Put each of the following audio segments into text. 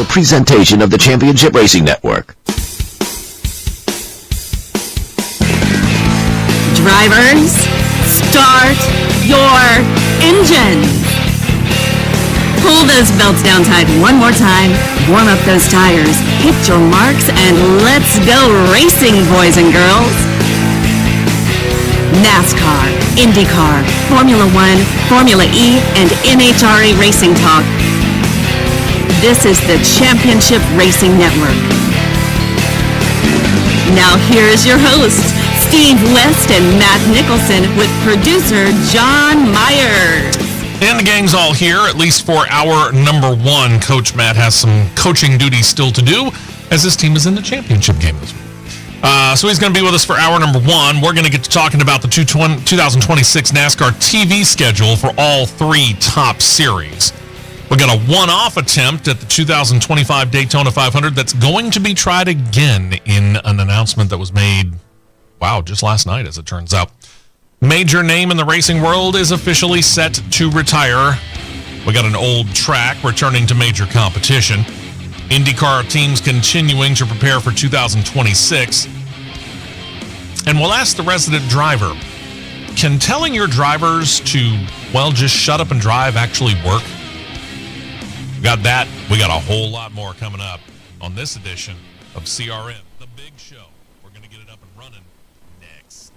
a presentation of the Championship Racing Network. Drivers, start your engines. Pull those belts down tight one more time, warm up those tires, hit your marks, and let's go racing, boys and girls. Nascar, Indycar, Formula One, Formula E, and NHRA Racing Talk. This is the Championship Racing Network. Now here's your hosts, Steve West and Matt Nicholson, with producer John Myers. And the gang's all here, at least for hour number one. Coach Matt has some coaching duties still to do, as his team is in the championship game this week. So he's going to be with us for hour number one. We're going to get to talking about the 2026 NASCAR TV schedule for all three top series. We got a one-off attempt at the 2025 Daytona 500 that's going to be tried again in an announcement that was made, just last night, as it turns out. Major name in the racing world is officially set to retire. We got an old track returning to major competition. IndyCar teams continuing to prepare for 2026. And we'll ask the resident driver, can telling your drivers to, just shut up and drive actually work? We got that. We got a whole lot more coming up on this edition of CRN, the big show. We're going to get it up and running next.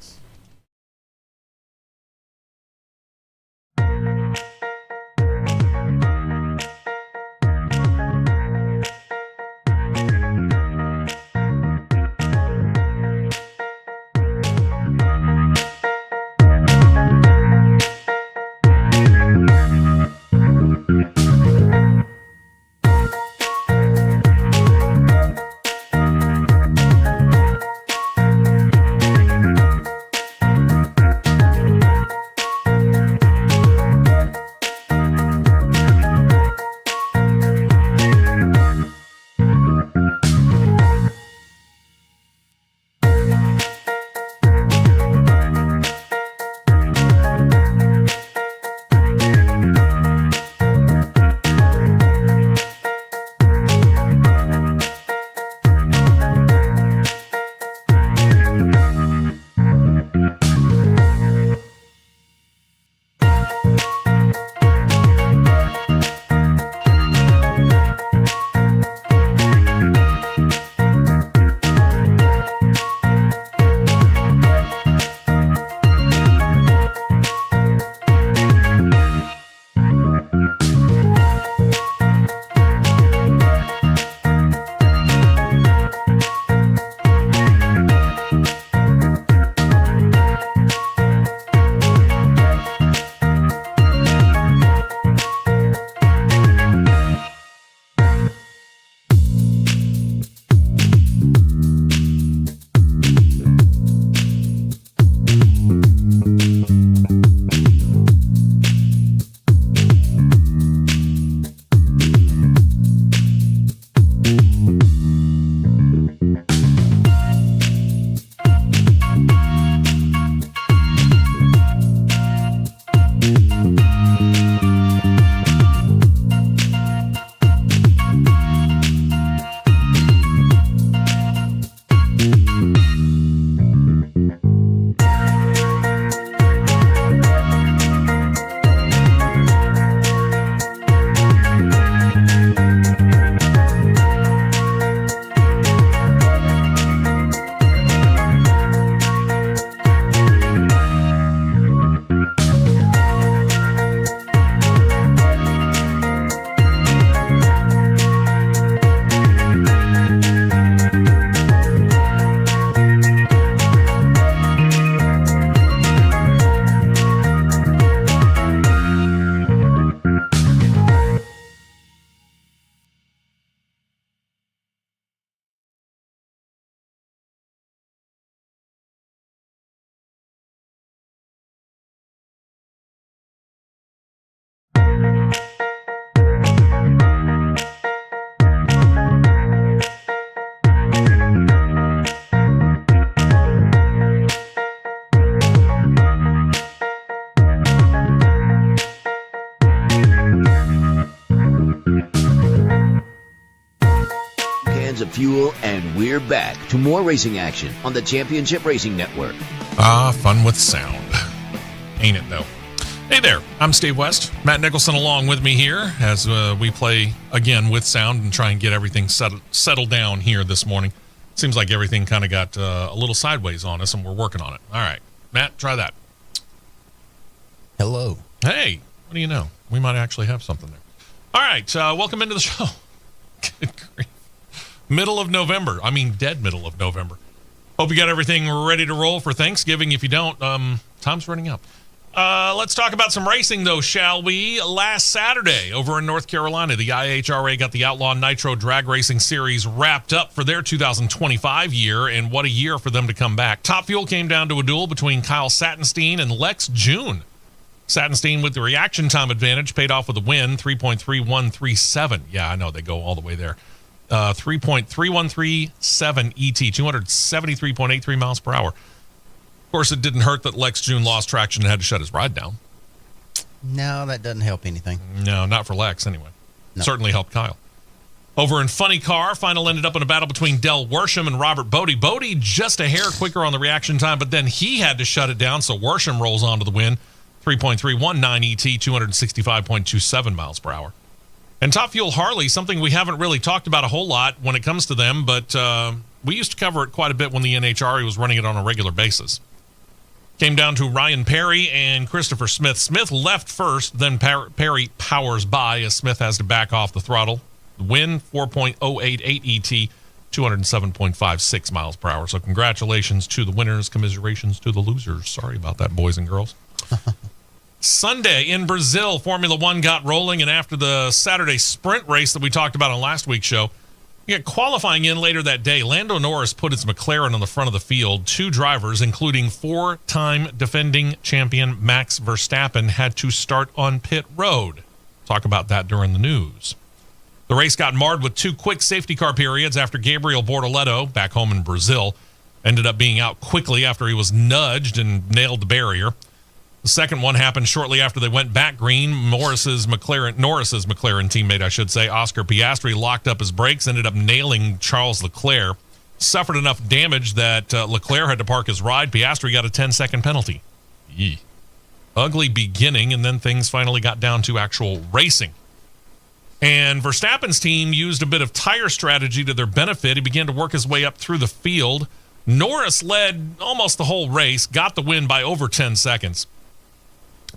fuel, and we're back to more racing action on the Championship Racing Network. Fun with sound. Ain't it, though? Hey there, I'm Steve West. Matt Nicholson along with me here as we play again with sound and try and get everything settled down here this morning. Seems like everything kind of got a little sideways on us, and we're working on it. All right, Matt, try that. Hello. Hey, what do you know? We might actually have something there. All right, welcome into the show. Good grief. Middle of November. I mean, dead middle of November. Hope you got everything ready to roll for Thanksgiving. If you don't, time's running up. Let's talk about some racing, though, shall we? Last Saturday over in North Carolina, the NHRA got the Outlaw Nitro Drag Racing Series wrapped up for their 2025 year, and what a year for them to come back. Top Fuel came down to a duel between Kyle Sattenstein and Lex June. Sattenstein with the reaction time advantage paid off with a win, 3.3137. Yeah, I know, they go all the way there. 3.3137 ET, 273.83 miles per hour. Of course, it didn't hurt that Lex June lost traction and had to shut his ride down. No, that doesn't help anything. No, not for Lex, anyway. No. Certainly helped Kyle. Over in Funny Car, final ended up in a battle between Del Worsham and Robert Bodie. Bodie just a hair quicker on the reaction time, but then he had to shut it down, so Worsham rolls on to the win. 3.319 ET, 265.27 miles per hour. And Top Fuel Harley, something we haven't really talked about a whole lot when it comes to them, but we used to cover it quite a bit when the NHRA was running it on a regular basis. Came down to Ryan Perry and Christopher Smith. Smith left first, then Perry powers by as Smith has to back off the throttle. The win, 4.088 ET, 207.56 miles per hour. So congratulations to the winners, commiserations to the losers. Sorry about that, boys and girls. Sunday in Brazil, Formula One got rolling, and after the Saturday sprint race that we talked about on last week's show, you got qualifying in later that day. Lando Norris put his McLaren on the front of the field. Two drivers, including four-time defending champion Max Verstappen, had to start on pit road. Talk about that during the news. The race got marred with two quick safety car periods after Gabriel Bortoleto, back home in Brazil, ended up being out quickly after he was nudged and nailed the barrier. The second one happened shortly after they went back green. Norris's McLaren teammate, I should say, Oscar Piastri, locked up his brakes, ended up nailing Charles Leclerc. Suffered enough damage that Leclerc had to park his ride. Piastri got a 10-second penalty. Yee. Ugly beginning, and then things finally got down to actual racing. And Verstappen's team used a bit of tire strategy to their benefit. He began to work his way up through the field. Norris led almost the whole race, got the win by over 10 seconds.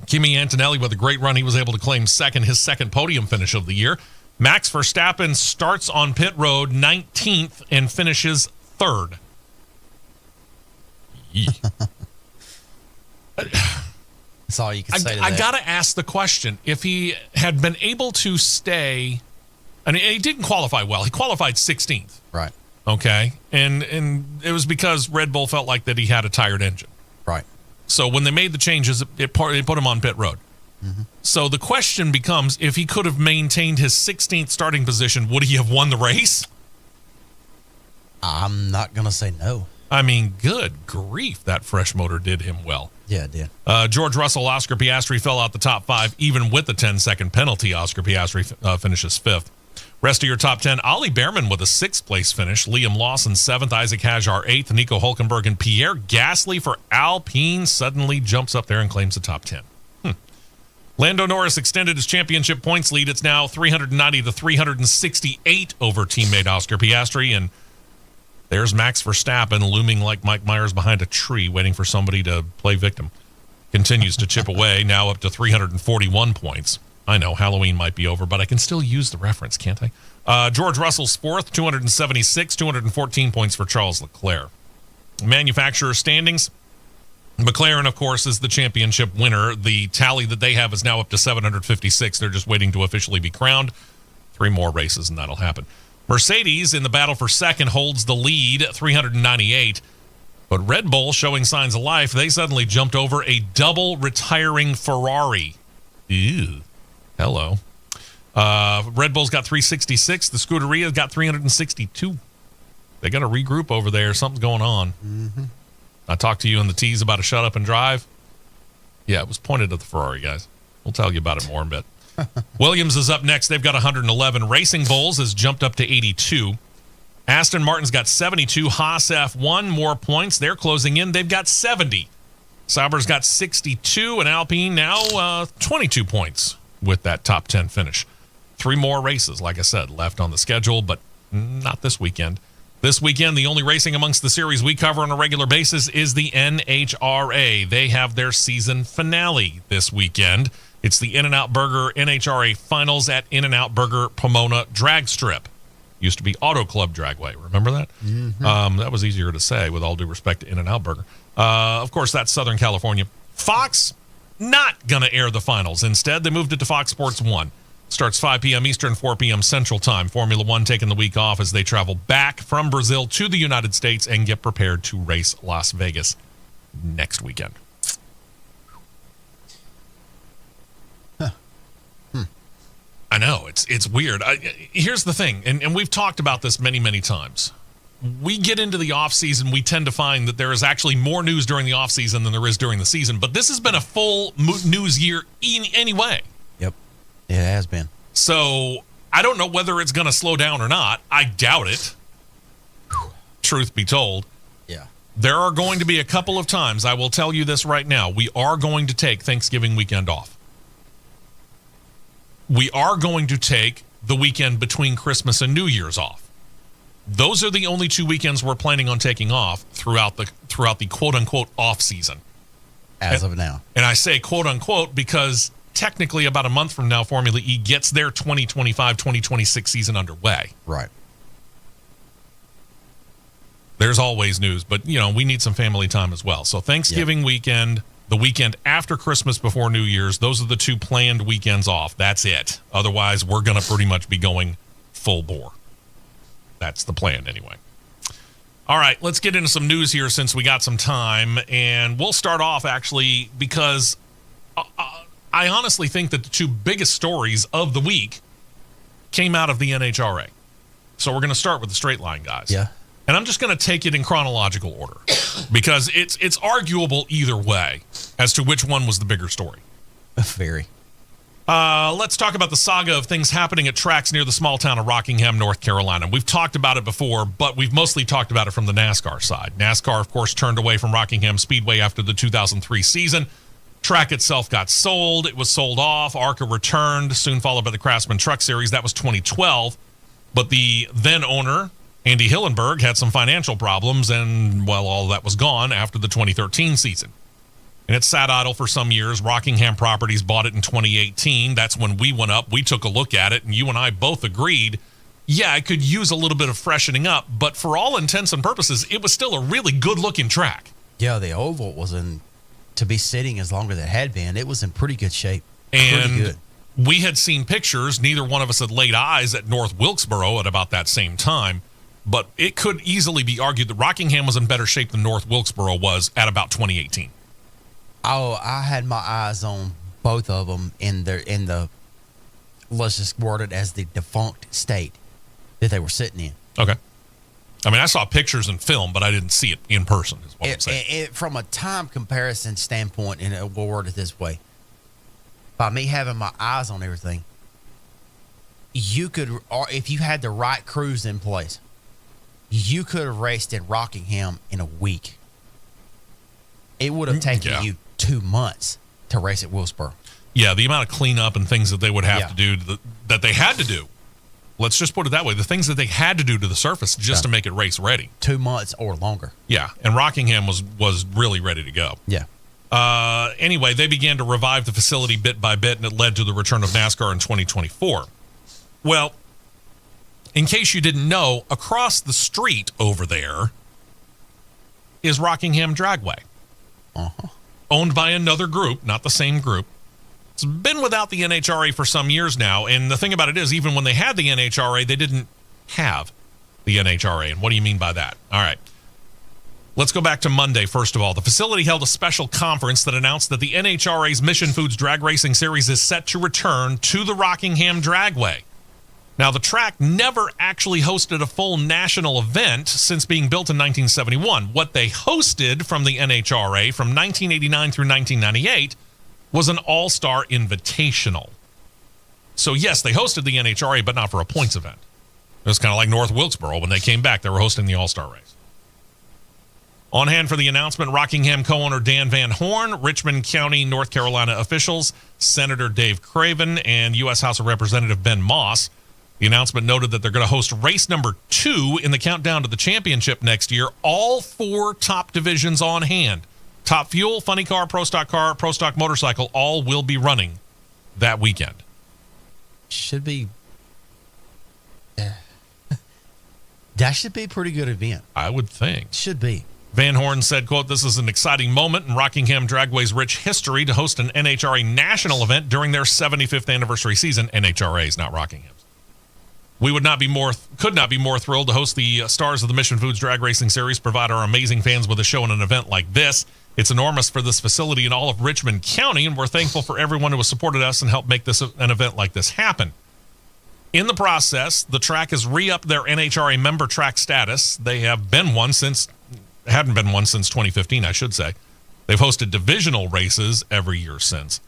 Kimi Antonelli with a great run. He was able to claim his second podium finish of the year. Max Verstappen starts on pit road 19th and finishes third. That's all you can say to I that. got to ask the question. If he had been able to stay, I mean, he didn't qualify well. He qualified 16th. Right. Okay. And it was because Red Bull felt like that he had a tired engine. Right. So when they made the changes, it put him on pit road. Mm-hmm. So the question becomes, if he could have maintained his 16th starting position, would he have won the race? I'm not going to say no. I mean, good grief, that fresh motor did him well. Yeah, it did. George Russell, Oscar Piastri fell out the top five, even with the 10-second penalty. Oscar Piastri finishes fifth. Rest of your top 10, Ollie Behrman with a sixth-place finish. Liam Lawson, seventh. Isaac Hajar, eighth. Nico Hulkenberg and Pierre Gasly for Alpine suddenly jumps up there and claims the top 10. Lando Norris extended his championship points lead. It's now 390 to 368 over teammate Oscar Piastri. And there's Max Verstappen looming like Mike Myers behind a tree, waiting for somebody to play victim. Continues to chip away, now up to 341 points. I know Halloween might be over, but I can still use the reference, can't I? George Russell's fourth, 276, 214 points for Charles Leclerc. Manufacturer standings. McLaren, of course, is the championship winner. The tally that they have is now up to 756. They're just waiting to officially be crowned. 3 more races, and that'll happen. Mercedes, in the battle for second, holds the lead, 398. But Red Bull, showing signs of life, they suddenly jumped over a double retiring Ferrari. Ew. Hello. Red Bull's got 366. The Scuderia's got 362. They got to regroup over there. Something's going on. Mm-hmm. I talked to you in the tease about a shut up and drive. Yeah, it was pointed at the Ferrari guys. We'll tell you about it more in a bit. Williams is up next. They've got 111. Racing Bulls has jumped up to 82. Aston Martin's got 72. Haas F1, more points. They're closing in. They've got 70. Sauber's got 62, and Alpine now 22 points with that top 10 finish. 3 more races, like I said, left on the schedule, but not this weekend. This weekend, the only racing amongst the series we cover on a regular basis is the NHRA. They have their season finale this weekend. It's the In-N-Out Burger NHRA Finals at In-N-Out Burger Pomona Drag Strip. Used to be Auto Club Dragway. Remember that? Mm-hmm. That was easier to say, with all due respect to In-N-Out Burger. Of course, that's Southern California. Fox, not going to air the finals. Instead, they moved it to Fox Sports 1. Starts 5 p.m. Eastern, 4 p.m. Central Time. Formula One taking the week off as they travel back from Brazil to the United States and get prepared to race Las Vegas next weekend. I know, it's weird. Here's the thing, and we've talked about this many, many times. We get into the offseason, we tend to find that there is actually more news during the offseason than there is during the season, but this has been a full news year anyway. Yep, it has been. So I don't know whether it's going to slow down or not. I doubt it, truth be told. Yeah. There are going to be a couple of times, I will tell you this right now, we are going to take Thanksgiving weekend off. We are going to take the weekend between Christmas and New Year's off. Those are the only 2 weekends we're planning on taking off throughout the quote-unquote off season. As of now. And I say quote-unquote because technically about a month from now, Formula E gets their 2025-2026 season underway. Right. There's always news, but, we need some family time as well. So Thanksgiving weekend, the weekend after Christmas before New Year's, those are the 2 planned weekends off. That's it. Otherwise, we're going to pretty much be going full bore. That's the plan anyway. All right, let's get into some news here since we got some time. And we'll start off, actually, because I honestly think that the 2 biggest stories of the week came out of the NHRA. So we're going to start with the straight line, guys. Yeah. And I'm just going to take it in chronological order because it's arguable either way as to which one was the bigger story. Very. Let's talk about the saga of things happening at tracks near the small town of Rockingham, North Carolina. We've talked about it before, but we've mostly talked about it from the NASCAR side. NASCAR, of course, turned away from Rockingham Speedway after the 2003 season. Track itself got sold. It was sold off. ARCA returned, soon followed by the Craftsman Truck Series. That was 2012. But the then owner, Andy Hillenberg, had some financial problems, and, well, all that was gone after the 2013 season. And it sat idle for some years. Rockingham Properties bought it in 2018. That's when we went up. We took a look at it, and you and I both agreed, yeah, it could use a little bit of freshening up, but for all intents and purposes, it was still a really good-looking track. Yeah, the oval was to be sitting as long as it had been, it was in pretty good shape. And pretty good. We had seen pictures. Neither one of us had laid eyes at North Wilkesboro at about that same time. But it could easily be argued that Rockingham was in better shape than North Wilkesboro was at about 2018. Oh, I had my eyes on both of them in the let's just word it as the defunct state that they were sitting in. Okay. I mean, I saw pictures and film, but I didn't see it in person, is what I'm saying. From a time comparison standpoint, and we'll word it this way, by me having my eyes on everything, you could, or if you had the right crews in place, you could have raced in Rockingham in a week. It would have taken you 2 months to race at Wilkesboro. Yeah, the amount of cleanup and things that they would have to do, that they had to do. Let's just put it that way. The things that they had to do to the surface just to make it race ready. 2 months or longer. Yeah, and Rockingham was really ready to go. Yeah. Anyway, they began to revive the facility bit by bit, and it led to the return of NASCAR in 2024. Well, in case you didn't know, across the street over there is Rockingham Dragway. Uh-huh. Owned by another group, not the same group. It's been without the NHRA for some years now, and the thing about it is, even when they had the NHRA, they didn't have the NHRA. And what do you mean by that? All right. Let's go back to Monday, first of all. The facility held a special conference that announced that the NHRA's Mission Foods Drag Racing Series is set to return to the Rockingham Dragway. Now, the track never actually hosted a full national event since being built in 1971. What they hosted from the NHRA from 1989 through 1998 was an all-star invitational. So, yes, they hosted the NHRA, but not for a points event. was kind of like North Wilkesboro. When they came back, they were hosting the All-Star race. On hand for the announcement, Rockingham co-owner Dan Van Horn, Richmond County, North Carolina officials, Senator Dave Craven, and U.S. House of Representative Ben Moss. The announcement noted that they're going to host race number 2 in the countdown to the championship next year. All 4 top divisions on hand. Top Fuel, Funny Car, Pro Stock Motorcycle, all will be running that weekend. Should be. That should be a pretty good event. I would think. Should be. Van Horn said, quote, "This is an exciting moment in Rockingham Dragway's rich history to host an NHRA national event during their 75th anniversary season." NHRA's, not Rockingham's. "We could not be more thrilled to host the stars of the Mission Foods Drag Racing Series, provide our amazing fans with a show and an event like this. It's enormous for this facility in all of Richmond County, and we're thankful for everyone who has supported us and helped make this an event like this happen." In the process, the track has re-upped their NHRA member track status. They have been one since 2015, I should say. They've hosted divisional races every year since.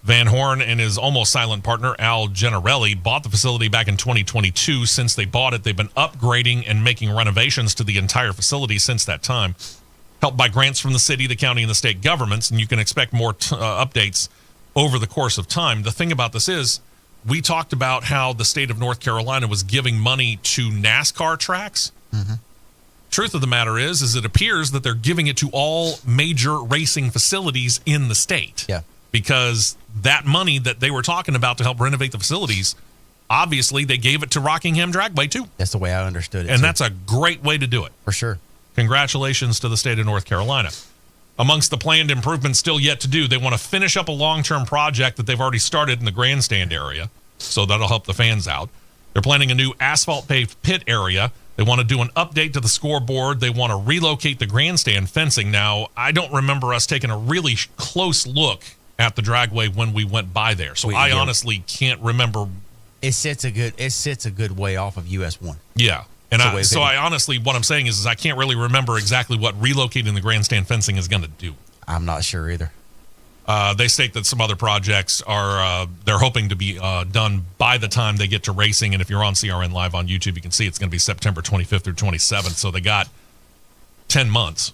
Van Horn and his almost silent partner, Al Gennarelli, bought the facility back in 2022. Since they bought it, they've been upgrading and making renovations to the entire facility since that time, helped by grants from the city, the county, and the state governments, and you can expect more updates over the course of time. The thing about this is, we talked about how the state of North Carolina was giving money to NASCAR tracks. Mm-hmm. Truth of the matter is it appears that they're giving it to all major racing facilities in the state. Yeah. Because that money that they were talking about to help renovate the facilities, obviously they gave it to Rockingham Dragway too. That's the way I understood it. And that's a great way to do it. For sure. Congratulations to the state of North Carolina. Amongst the planned improvements still yet to do, they want to finish up a long-term project that they've already started in the grandstand area, so that'll help the fans out. They're planning a new asphalt-paved pit area. They want to do an update to the scoreboard. They want to relocate the grandstand fencing. Now, I don't remember us taking a really close look at the dragway when we went by there, so I honestly can't remember. It sits a good way off of US 1. Yeah. And I honestly, what I'm saying is I can't really remember exactly what relocating the grandstand fencing is going to do. I'm not sure either. They state that some other projects are, they're hoping to be done by the time they get to racing. And if you're on CRN Live on YouTube, you can see it's going to be September 25th through 27th. So they got 10 months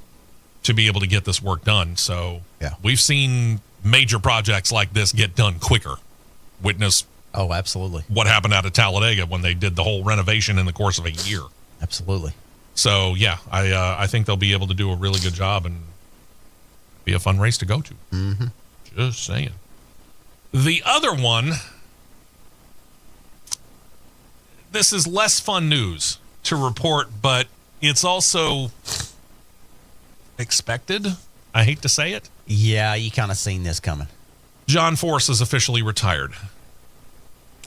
to be able to get this work done. So yeah, we've seen major projects like this get done quicker. Witness. Oh, absolutely. What happened out of Talladega when they did the whole renovation in the course of a year. Absolutely. So, yeah, I think they'll be able to do a really good job and be a fun race to go to. Mm-hmm. Just saying. The other one, this is less fun news to report, but it's also expected. I hate to say it. Yeah, you kind of seen this coming. John Force is officially retired.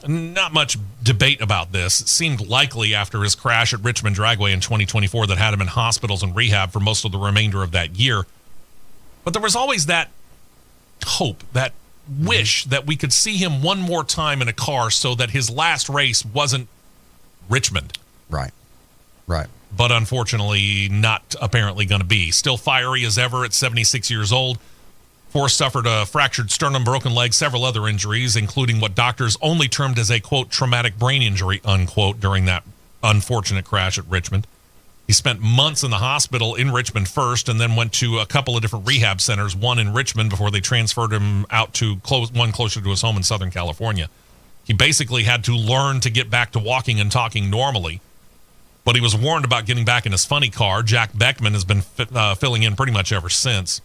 Not much debate about this. It seemed likely after his crash at Richmond Dragway in 2024 that had him in hospitals and rehab for most of the remainder of that year. But there was always that hope, that wish that we could see him one more time in a car so that his last race wasn't Richmond. Right. But unfortunately, not apparently going to be. Still fiery as ever at 76 years old. Force suffered a fractured sternum, broken leg, several other injuries, including what doctors only termed as a, quote, traumatic brain injury, unquote, during that unfortunate crash at Richmond. He spent months in the hospital in Richmond first and then went to a couple of different rehab centers, one in Richmond before they transferred him out to one closer to his home in Southern California. He basically had to learn to get back to walking and talking normally, but he was warned about getting back in his funny car. Jack Beckman has been filling in pretty much ever since.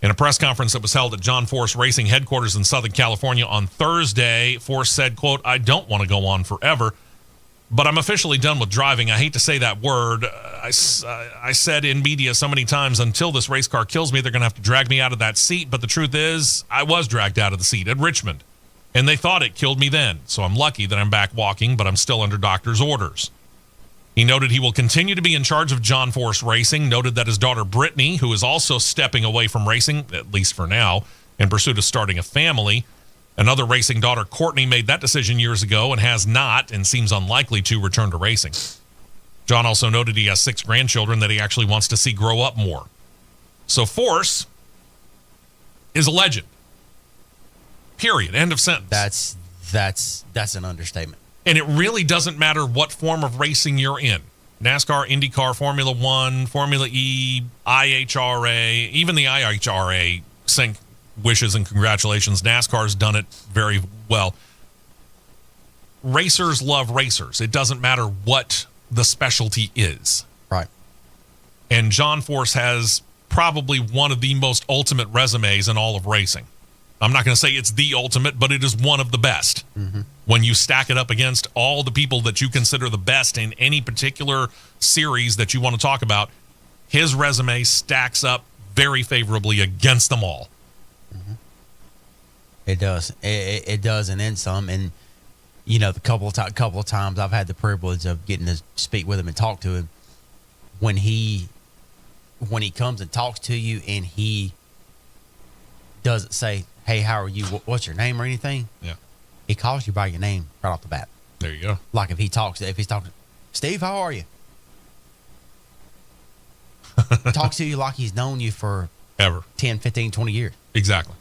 In a press conference that was held at John Force Racing headquarters in Southern California on Thursday, Force said, quote, "I don't want to go on forever, but I'm officially done with driving. I hate to say that word. I said in media so many times, until this race car kills me, they're going to have to drag me out of that seat. But the truth is, I was dragged out of the seat at Richmond, and they thought it killed me then. So I'm lucky that I'm back walking, but I'm still under doctor's orders." He noted he will continue to be in charge of John Force Racing, noted that his daughter Brittany, who is also stepping away from racing, at least for now, in pursuit of starting a family. Another racing daughter, Courtney, made that decision years ago and has not and seems unlikely to return to racing. John also noted he has 6 grandchildren that he actually wants to see grow up more. So Force is a legend. Period. End of sentence. That's an understatement. And it really doesn't matter what form of racing you're in. NASCAR, IndyCar, Formula One, Formula E, IHRA, even the IHRA sink wishes and congratulations. NASCAR's done it very well. Racers love racers. It doesn't matter what the specialty is. Right. And John Force has probably one of the most ultimate resumes in all of racing. I'm not going to say it's the ultimate, but it is one of the best. Mm-hmm. When you stack it up against all the people that you consider the best in any particular series that you want to talk about, his resume stacks up very favorably against them all. Mm-hmm. It does. It does, and then some. And, you know, the couple of times I've had the privilege of getting to speak with him and talk to him, when he comes and talks to you and he doesn't say, hey, how are you? What's your name or anything? Yeah. He calls you by your name right off the bat. There you go. Like if he's talking, Steve, how are you? Talks to you like he's known you for ever 10, 15, 20 years. Exactly.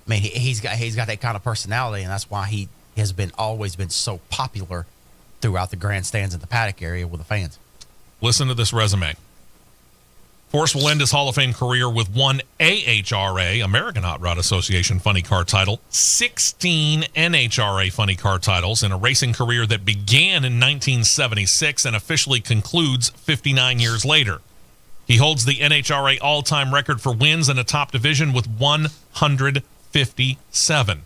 I mean, he's got that kind of personality, and that's why he has always been so popular throughout the grandstands and the paddock area with the fans. Listen to this resume. Force will end his Hall of Fame career with one AHRA, American Hot Rod Association funny car title, 16 NHRA funny car titles, in a racing career that began in 1976 and officially concludes 59 years later. He holds the NHRA all-time record for wins in a top division with 157.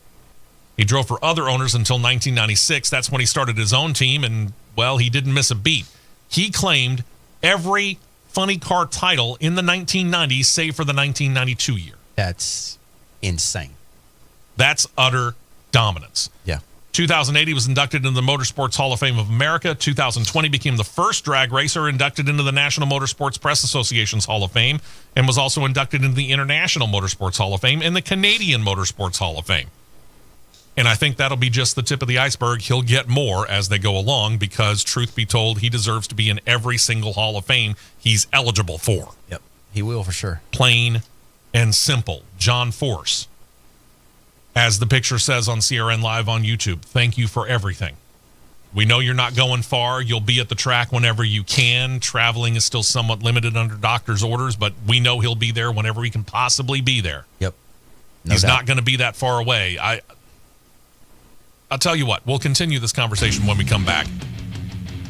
He drove for other owners until 1996. That's when he started his own team, and, well, he didn't miss a beat. He claimed every funny car title in the 1990s, save for the 1992 year. That's insane. That's utter dominance. Yeah. 2008, he was inducted into the Motorsports Hall of Fame of America. 2020, became the first drag racer inducted into the National Motorsports Press Association's Hall of Fame, and was also inducted into the International Motorsports Hall of Fame and the Canadian Motorsports Hall of Fame. And I think that'll be just the tip of the iceberg. He'll get more as they go along because, truth be told, he deserves to be in every single Hall of Fame he's eligible for. Yep, he will for sure. Plain and simple. John Force. As the picture says on CRN Live on YouTube, thank you for everything. We know you're not going far. You'll be at the track whenever you can. Traveling is still somewhat limited under doctor's orders, but we know he'll be there whenever he can possibly be there. Yep. He's not going to be that far away. I'll tell you what, we'll continue this conversation when we come back,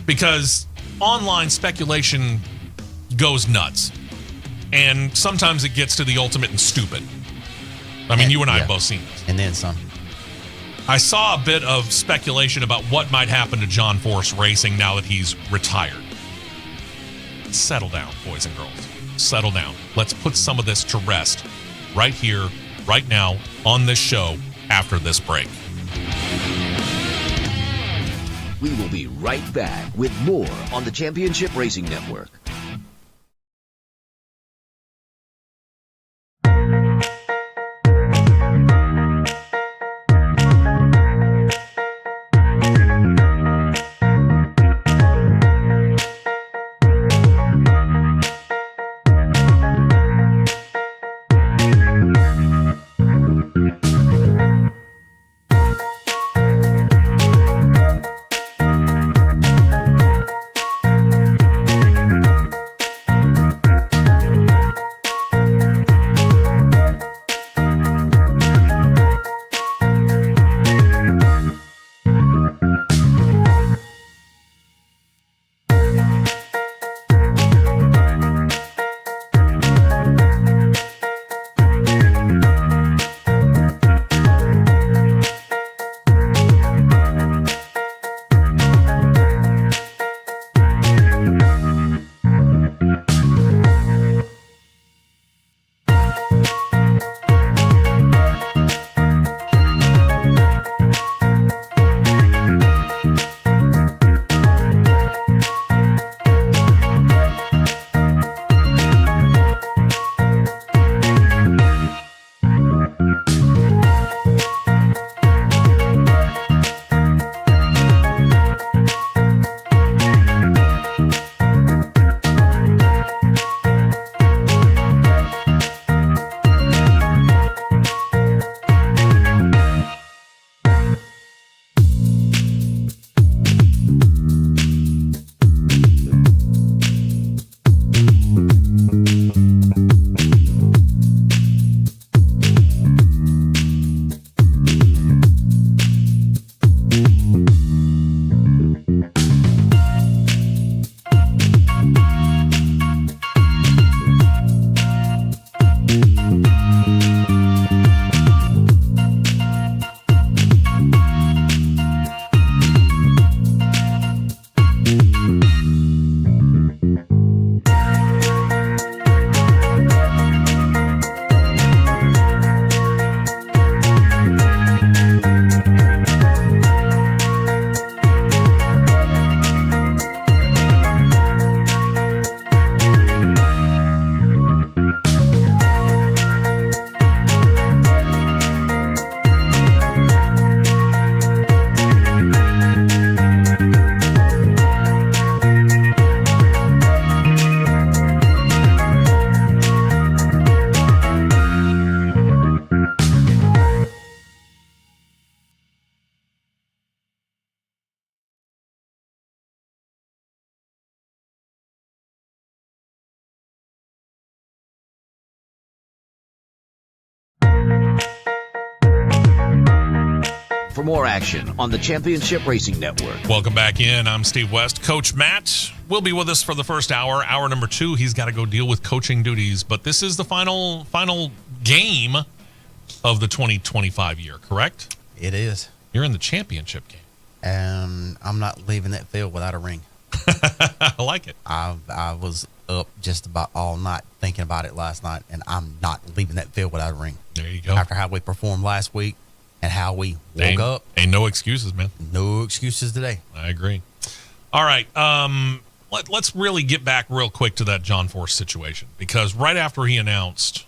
because online speculation goes nuts, and sometimes it gets to the ultimate and stupid. I mean, you and I have both seen this. And then some. I saw a bit of speculation about what might happen to John Force Racing now that he's retired. Settle down, boys and girls. Settle down. Let's put some of this to rest right here, right now, on this show after this break. We will be right back with more on the Championship Racing Network. for more action on the Championship Racing Network. Welcome back in. I'm Steve West. Coach Matt will be with us for the first hour. Hour number 2, he's got to go deal with coaching duties. But this is the final game of the 2025 year, correct? It is. You're in the championship game. And I'm not leaving that field without a ring. I like it. I was up just about all night thinking about it last night, and I'm not leaving that field without a ring. There you go. After how we performed last week and how we woke up. Ain't no excuses, man. No excuses today. I agree. All right. Let's really get back real quick to that John Force situation, because right after he announced,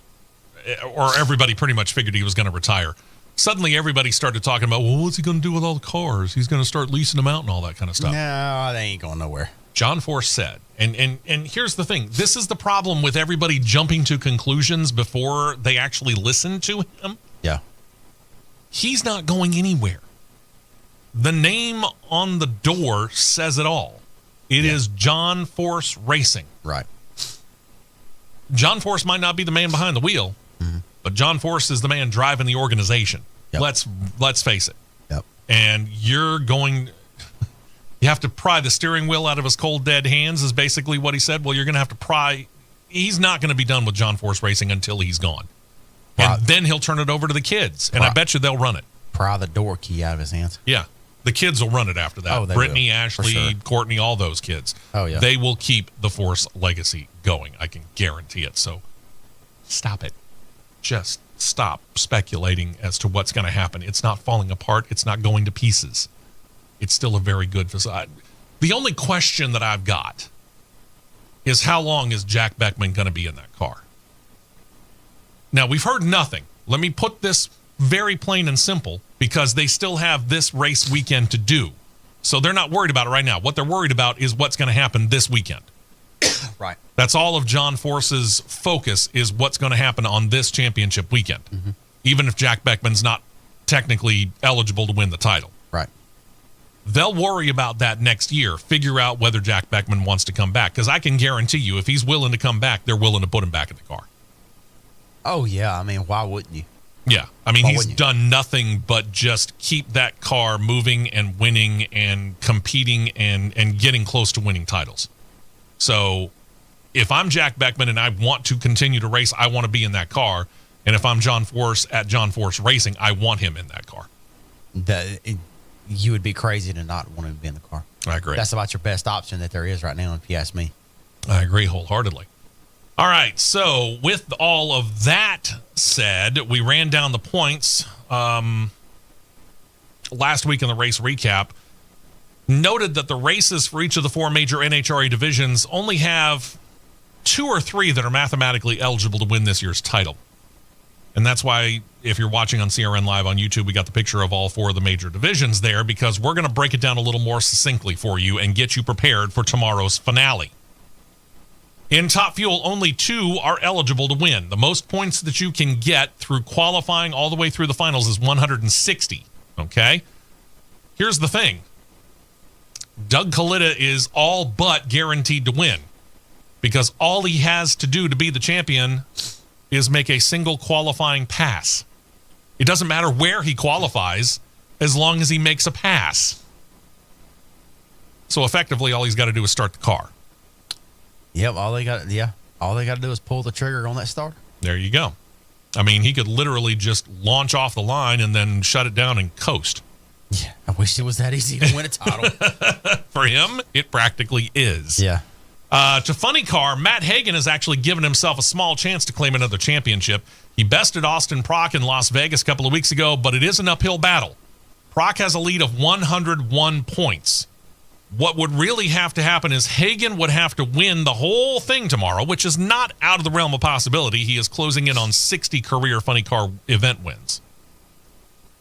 or everybody pretty much figured he was going to retire, suddenly everybody started talking about, well, what's he going to do with all the cars? He's going to start leasing them out and all that kind of stuff. No, they ain't going nowhere. John Force said, and here's the thing. This is the problem with everybody jumping to conclusions before they actually listen to him. Yeah. He's not going anywhere. The name on the door says it all. It is John Force Racing. Right. John Force might not be the man behind the wheel, but John Force is the man driving the organization. Yep. Let's face it. Yep. And you have to pry the steering wheel out of his cold, dead hands is basically what he said. Well, you're going to have to pry. He's not going to be done with John Force Racing until he's gone. And then he'll turn it over to the kids, and I bet you they'll run it. Pry the door key out of his hands. Yeah. The kids will run it after that. Oh, they Brittany, will, Ashley, for sure. Courtney, all those kids. Oh, yeah. They will keep the Force legacy going. I can guarantee it. So stop it. Just stop speculating as to what's going to happen. It's not falling apart. It's not going to pieces. It's still a very good facade. The only question that I've got is, how long is Jack Beckman going to be in that car? Now, we've heard nothing. Let me put this very plain and simple, because they still have this race weekend to do. So they're not worried about it right now. What they're worried about is what's going to happen this weekend. Right. That's all of John Force's focus, is what's going to happen on this championship weekend, even if Jack Beckman's not technically eligible to win the title. Right. They'll worry about that next year, figure out whether Jack Beckman wants to come back, because I can guarantee you, if he's willing to come back, they're willing to put him back in the car. Oh, yeah. I mean, why wouldn't you? Yeah. I mean, Why he's wouldn't you? done nothing but just keep that car moving and winning and competing and getting close to winning titles. So if I'm Jack Beckman and I want to continue to race, I want to be in that car. And if I'm John Force at John Force Racing, I want him in that car. You would be crazy to not want him to be in the car. I agree. That's about your best option that there is right now, if you ask me. I agree wholeheartedly. All right, so with all of that said, we ran down the points last week in the race recap. Noted that the races for each of the 4 major NHRA divisions only have 2 or 3 that are mathematically eligible to win this year's title. And that's why, if you're watching on CRN Live on YouTube, we got the picture of all 4 of the major divisions there, because we're going to break it down a little more succinctly for you and get you prepared for tomorrow's finale. In Top Fuel, only 2 are eligible to win. The most points that you can get through qualifying all the way through the finals is 160, okay? Here's the thing. Doug Kalita is all but guaranteed to win, because all he has to do to be the champion is make a single qualifying pass. It doesn't matter where he qualifies, as long as he makes a pass. So effectively, all he's got to do is start the car. Yep, all they got to do is pull the trigger on that starter. There you go. I mean, he could literally just launch off the line and then shut it down and coast. Yeah, I wish it was that easy to win a title. For him, it practically is. Yeah. To Funny Car, Matt Hagan has actually given himself a small chance to claim another championship. He bested Austin Prock in Las Vegas a couple of weeks ago, but it is an uphill battle. Prock has a lead of 101 points. What would really have to happen is Hagan would have to win the whole thing tomorrow, which is not out of the realm of possibility. He is closing in on 60 career Funny Car event wins.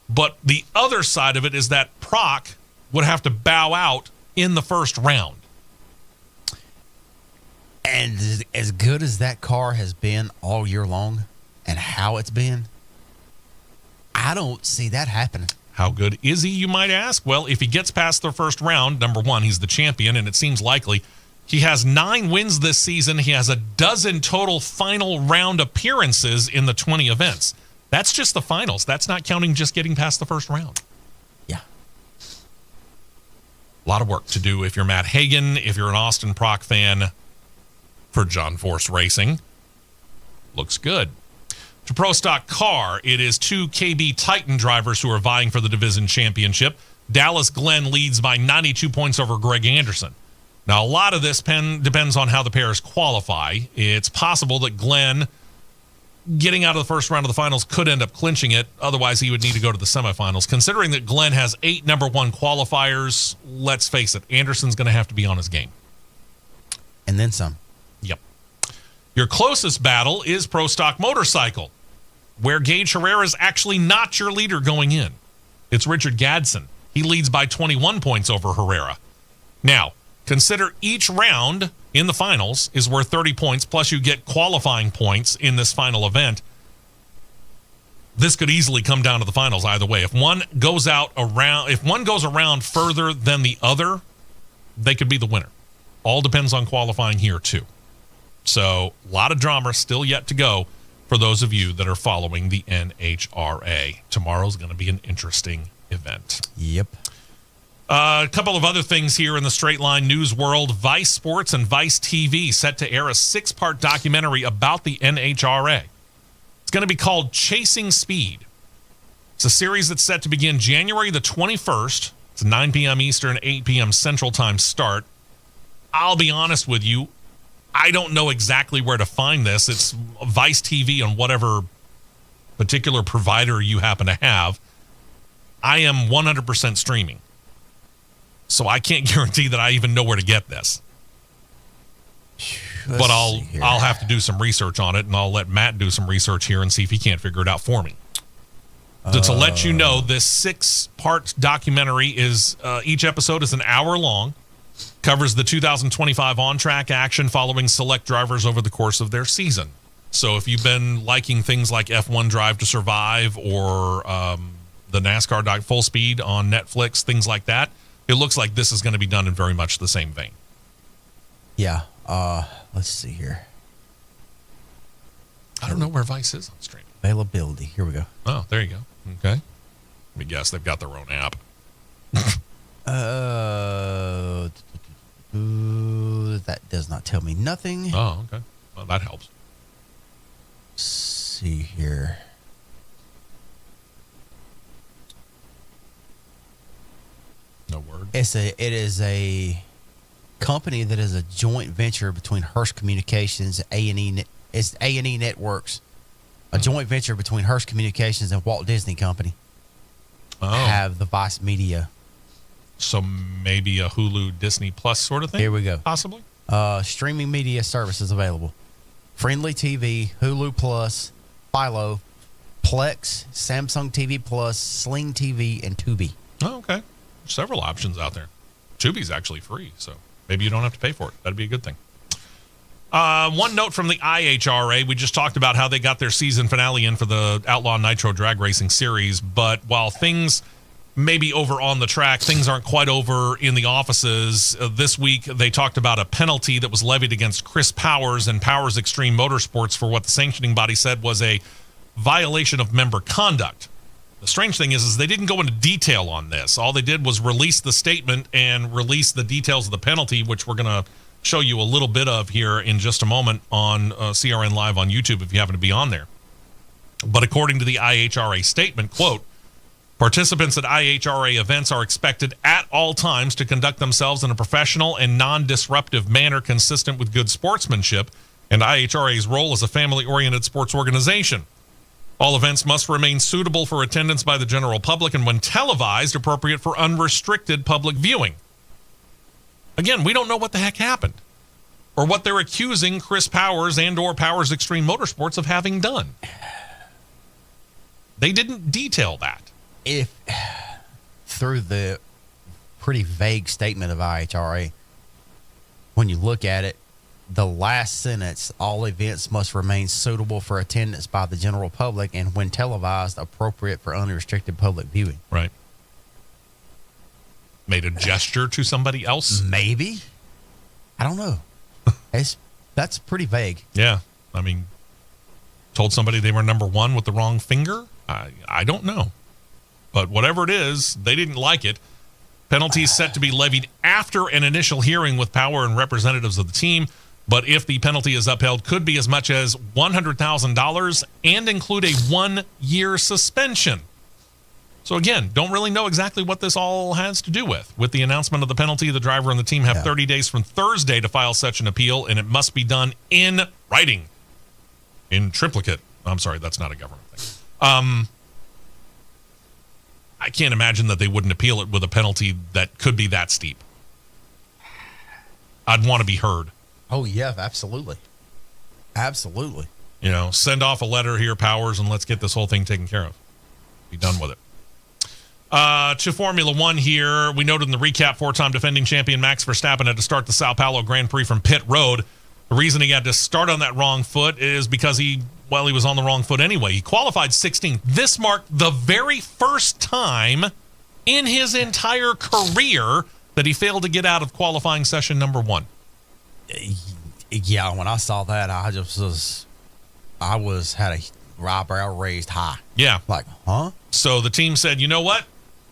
But the other side of it is that Prock would have to bow out in the first round. And as good as that car has been all year long and how it's been, I don't see that happening. How good is he, you might ask? Well, if he gets past the first round, number one, he's the champion, and it seems likely. He has 9 wins this season. He has 12 total final round appearances in the 20 events. That's just the finals. That's not counting just getting past the first round. A lot of work to do if you're Matt Hagan, if you're an Austin Prock fan for John Force Racing. Looks good. To Pro Stock Car, it is 2 KB Titan drivers who are vying for the division championship. Dallas Glenn leads by 92 points over Greg Anderson. Now, a lot of this depends on how the pairs qualify. It's possible that Glenn, getting out of the first round of the finals, could end up clinching it. Otherwise, he would need to go to the semifinals. Considering that Glenn has 8 number 1 qualifiers, let's face it, Anderson's going to have to be on his game. And then some. Yep. Your closest battle is Pro Stock Motorcycle, where Gage Herrera is actually not your leader going in. It's Richard Gadsden. He leads by 21 points over Herrera. Now, consider each round in the finals is worth 30 points, plus you get qualifying points in this final event. This could easily come down to the finals either way. If one goes around further than the other, they could be the winner. All depends on qualifying here too. So, a lot of drama still yet to go for those of you that are following the NHRA. Tomorrow's going to be an interesting event. Yep. A couple of other things here in the Straight Line News world. Vice Sports and Vice TV set to air a 6-part documentary about the NHRA. It's going to be called Chasing Speed. It's a series that's set to begin January the 21st. It's 9 p.m. Eastern, 8 p.m. Central Time start. I'll be honest with you, I don't know exactly where to find this. It's Vice TV on whatever particular provider you happen to have. I am 100% streaming. So I can't guarantee that I even know where to get this. But I'll have to do some research on it, and I'll let Matt do some research here and see if he can't figure it out for me. So to let you know, this 6-part documentary is each episode is an hour long, covers the 2025 on-track action following select drivers over the course of their season. So if you've been liking things like F1 Drive to Survive or the NASCAR Full Speed on Netflix, things like that, it looks like this is going to be done in very much the same vein. Yeah. Let's see here. I don't know where Vice is on stream. Availability. Here we go. Oh, there you go. Okay. Let me guess. They've got their own app. That does not tell me nothing. Oh, okay. Well, that helps. Let's see here. No word. It is a company that is a joint venture between Hearst Communications, A&E. It's A&E Networks, a joint venture between Hearst Communications and Walt Disney Company. Oh. Have the Vice Media. So maybe a Hulu Disney Plus sort of thing? Here we go. Possibly? Streaming media services available. Friendly TV, Hulu Plus, Philo, Plex, Samsung TV Plus, Sling TV, and Tubi. Oh, okay. Several options out there. Tubi's actually free, so maybe you don't have to pay for it. That'd be a good thing. One note from the IHRA. We just talked about how they got their season finale in for the Outlaw Nitro Drag Racing Series, but while things may be over on the track, things aren't quite over in the offices. This week, they talked about a penalty that was levied against Chris Powers and Powers Extreme Motorsports for what the sanctioning body said was a violation of member conduct. The strange thing is they didn't go into detail on this. All they did was release the statement and release the details of the penalty, which we're going to show you a little bit of here in just a moment on CRN Live on YouTube if you happen to be on there. But according to the IHRA statement, quote, participants at IHRA events are expected at all times to conduct themselves in a professional and non-disruptive manner consistent with good sportsmanship and IHRA's role as a family-oriented sports organization. All events must remain suitable for attendance by the general public and when televised, appropriate for unrestricted public viewing. Again, we don't know what the heck happened or what they're accusing Chris Powers and or Powers Extreme Motorsports of having done. They didn't detail that. If through the pretty vague statement of IHRA, when you look at it, the last sentence, all events must remain suitable for attendance by the general public and when televised, appropriate for unrestricted public viewing. Right. Made a gesture to somebody else? Maybe. I don't know. That's pretty vague. Yeah. I mean, told somebody they were number one with the wrong finger? I don't know. But whatever it is, they didn't like it. Penalties set to be levied after an initial hearing with power and representatives of the team. But if the penalty is upheld, could be as much as $100,000 and include a 1-year suspension. So again, don't really know exactly what this all has to do with. With the announcement of the penalty, the driver and the team have 30 days from Thursday to file such an appeal, and it must be done in writing. In triplicate. I'm sorry, that's not a government thing. I can't imagine that they wouldn't appeal it with a penalty that could be that steep. I'd want to be heard. Oh, yeah, absolutely. Absolutely. You know, send off a letter here, Powers, and let's get this whole thing taken care of. Be done with it. To Formula One here, we noted in the recap, 4-time defending champion Max Verstappen had to start the Sao Paulo Grand Prix from pit road. The reason he had to start on that wrong foot is because he was on the wrong foot anyway. He qualified 16th. This marked the very first time in his entire career that he failed to get out of qualifying session number 1. Yeah, when I saw that, I had a eyebrow raised high. Yeah. Like, huh? So the team said, you know what?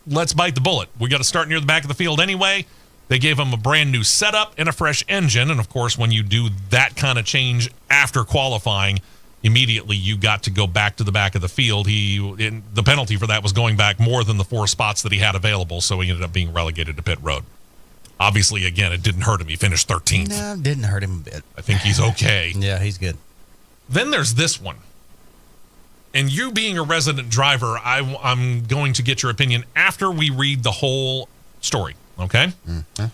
Let's bite the bullet. We got to start near the back of the field anyway. They gave him a brand new setup and a fresh engine. And of course, when you do that kind of change after qualifying, immediately you got to go back to the back of the field. The penalty for that was going back more than the 4 spots that he had available. So he ended up being relegated to pit road. Obviously, again, it didn't hurt him. He finished 13th. No, it didn't hurt him a bit. I think he's okay. Yeah, he's good. Then there's this one. And you being a resident driver, I'm going to get your opinion after we read the whole story, okay? Mm-hmm.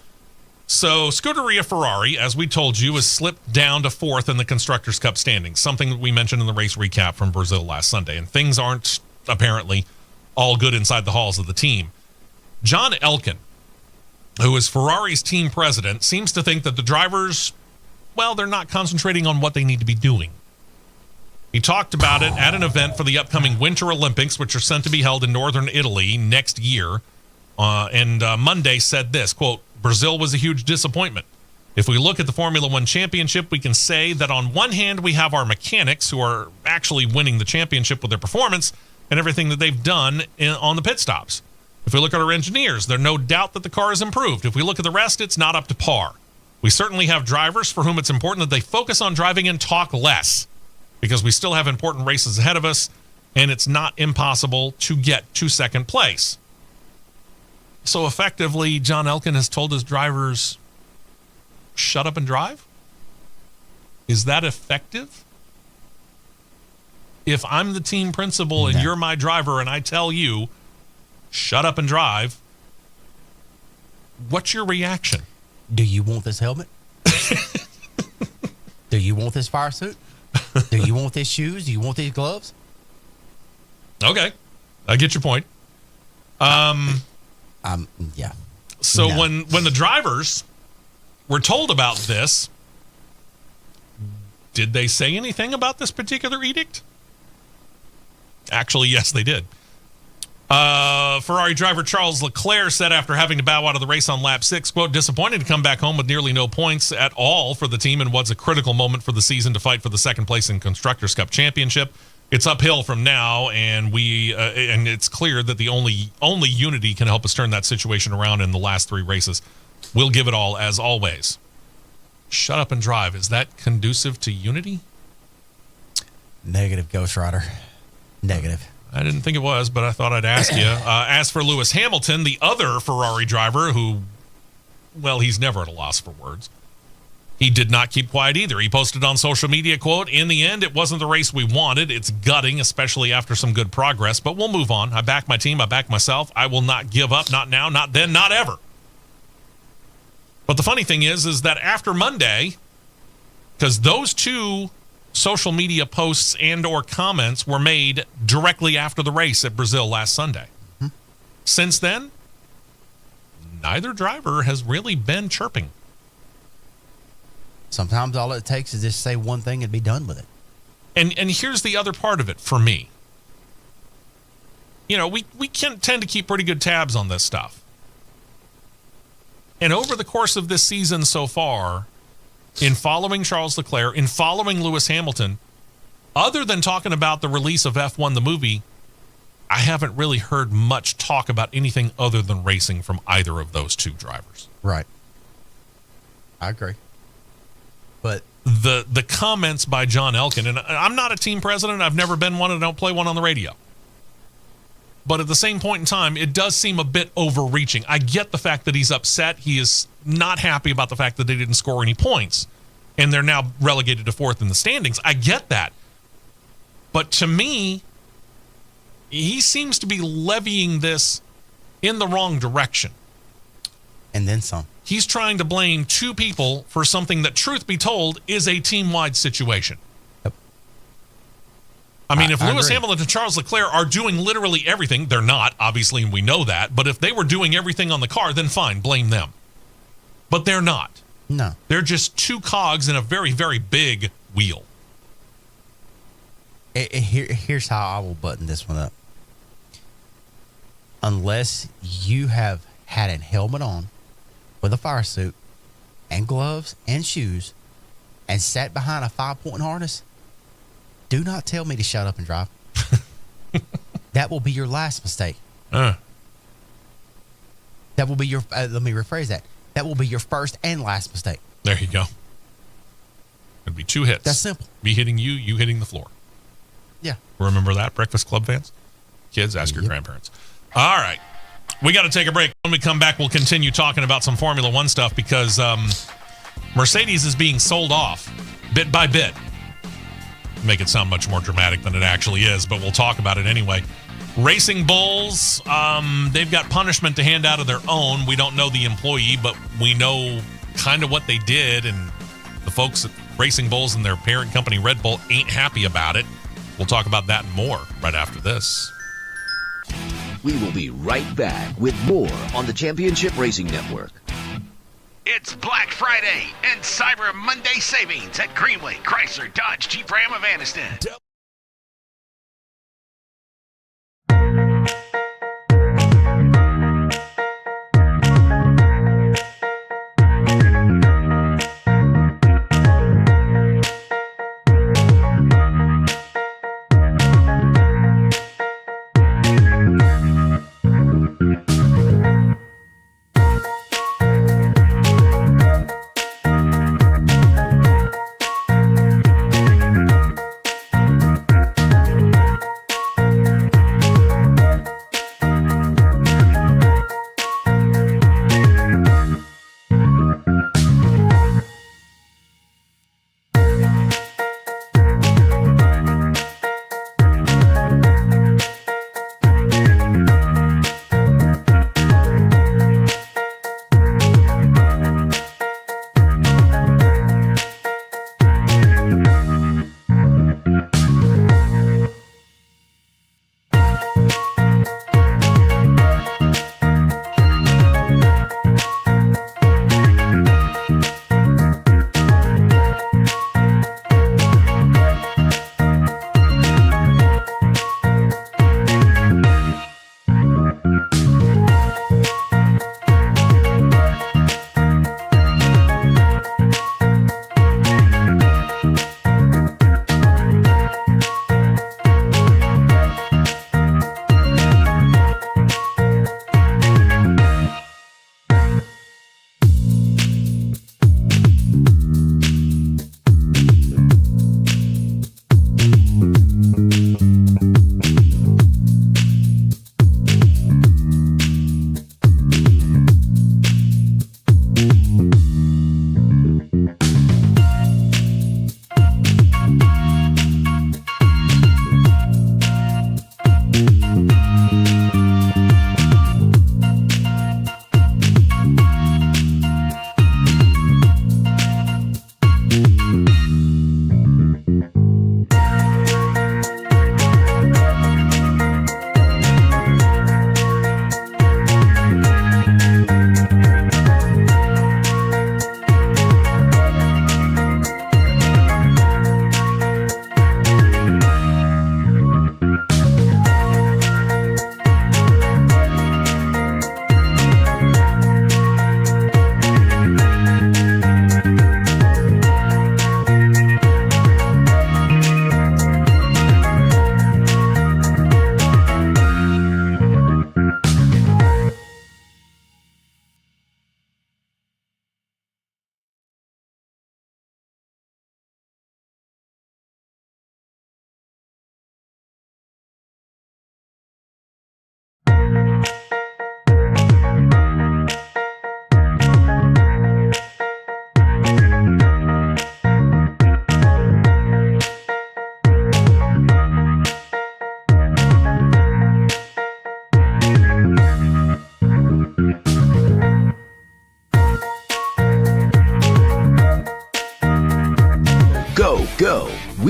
So Scuderia Ferrari, as we told you, has slipped down to 4th in the Constructors' Cup standings, something that we mentioned in the race recap from Brazil last Sunday. And things aren't, apparently, all good inside the halls of the team. John Elkann, who is Ferrari's team president, seems to think that the drivers, well, they're not concentrating on what they need to be doing. He talked about it at an event for the upcoming Winter Olympics, which are sent to be held in northern Italy next year. And Monday said this, quote, Brazil was a huge disappointment. If we look at the Formula One championship, we can say that on one hand, we have our mechanics who are actually winning the championship with their performance and everything that they've done on the pit stops. If we look at our engineers, there's no doubt that the car has improved. If we look at the rest, it's not up to par. We certainly have drivers for whom it's important that they focus on driving and talk less, because we still have important races ahead of us, and it's not impossible to get to second place. So effectively, John Elkann has told his drivers, shut up and drive? Is that effective? If I'm the team principal and you're my driver and I tell you, shut up and drive, what's your reaction? Do you want this helmet? Do you want this fire suit? Do you want these shoes? Do you want these gloves? Okay. I get your point. Yeah. So when the drivers were told about this, did they say anything about this particular edict? Actually, yes, they did. Ferrari driver Charles Leclerc said after having to bow out of the race on lap 6, quote, disappointed to come back home with nearly no points at all for the team in what's a critical moment for the season to fight for the second place in Constructors' Cup Championship. It's uphill from now, and and it's clear that the only unity can help us turn that situation around in the last 3 races. We'll give it all, as always. Shut up and drive. Is that conducive to unity? Negative, Ghost Rider. Negative. I didn't think it was, but I thought I'd ask you. As for Lewis Hamilton, the other Ferrari driver who, well, he's never at a loss for words. He did not keep quiet either. He posted on social media, quote, in the end, it wasn't the race we wanted. It's gutting, especially after some good progress, but we'll move on. I back my team. I back myself. I will not give up. Not now, not then, not ever. But the funny thing is that after Monday, because those 2 social media posts and or comments were made directly after the race at Brazil last Sunday. Mm-hmm. Since then, neither driver has really been chirping. Sometimes all it takes is just say one thing and be done with it. And here's the other part of it for me. You know, we can tend to keep pretty good tabs on this stuff. And over the course of this season so far, in following Charles Leclerc, in following Lewis Hamilton, other than talking about the release of F1 the movie, I haven't really heard much talk about anything other than racing from either of those two drivers. Right. I agree. But the comments by John Elkin, and I'm not a team president. I've never been one, and I don't play one on the radio. But at the same point in time, it does seem a bit overreaching. I get the fact that he's upset. He is not happy about the fact that they didn't score any points, and they're now relegated to fourth in the standings. I get that. But to me, he seems to be levying this in the wrong direction. And then some. He's trying to blame two people for something that, truth be told, is a team-wide situation. Yep. I mean, if Lewis agree. Hamilton and Charles Leclerc are doing literally everything, they're not, obviously, and we know that. But if they were doing everything on the car, then fine, blame them. But they're not. No. They're just two cogs in a very, very big wheel. Here's how I will button this one up. Unless you have had a helmet on with a fire suit and gloves and shoes and sat behind a 5-point harness, do not tell me to shut up and drive. That will be your last mistake. That will be your, let me rephrase that. That will be your first and last mistake. There you go. It'd be two hits. That's simple. Me hitting you, you hitting the floor. Yeah. Remember that, Breakfast Club fans? Kids, ask your grandparents. All right. We got to take a break. When we come back, we'll continue talking about some Formula One stuff because Mercedes is being sold off bit by bit. Make it sound much more dramatic than it actually is, but we'll talk about it anyway. Racing Bulls, they've got punishment to hand out of their own. We don't know the employee, but we know kind of what they did, and the folks at Racing Bulls and their parent company, Red Bull, ain't happy about it. We'll talk about that and more right after this. We will be right back with more on the Championship Racing Network. It's Black Friday and Cyber Monday savings at Greenway, Chrysler, Dodge, Jeep, Ram of Anniston.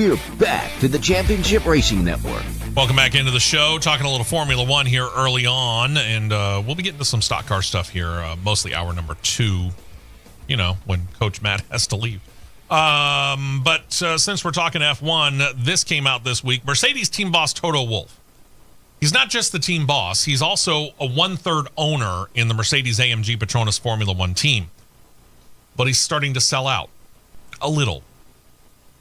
We're back to the Championship Racing Network. Welcome back into the show. Talking a little Formula One here early on, and we'll be getting to some stock car stuff here, mostly hour number 2, when Coach Matt has to leave. But since we're talking F1, this came out this week. Mercedes team boss Toto Wolff. He's not just the team boss. He's also a 1/3 owner in the Mercedes-AMG Petronas Formula One team. But he's starting to sell out. A little.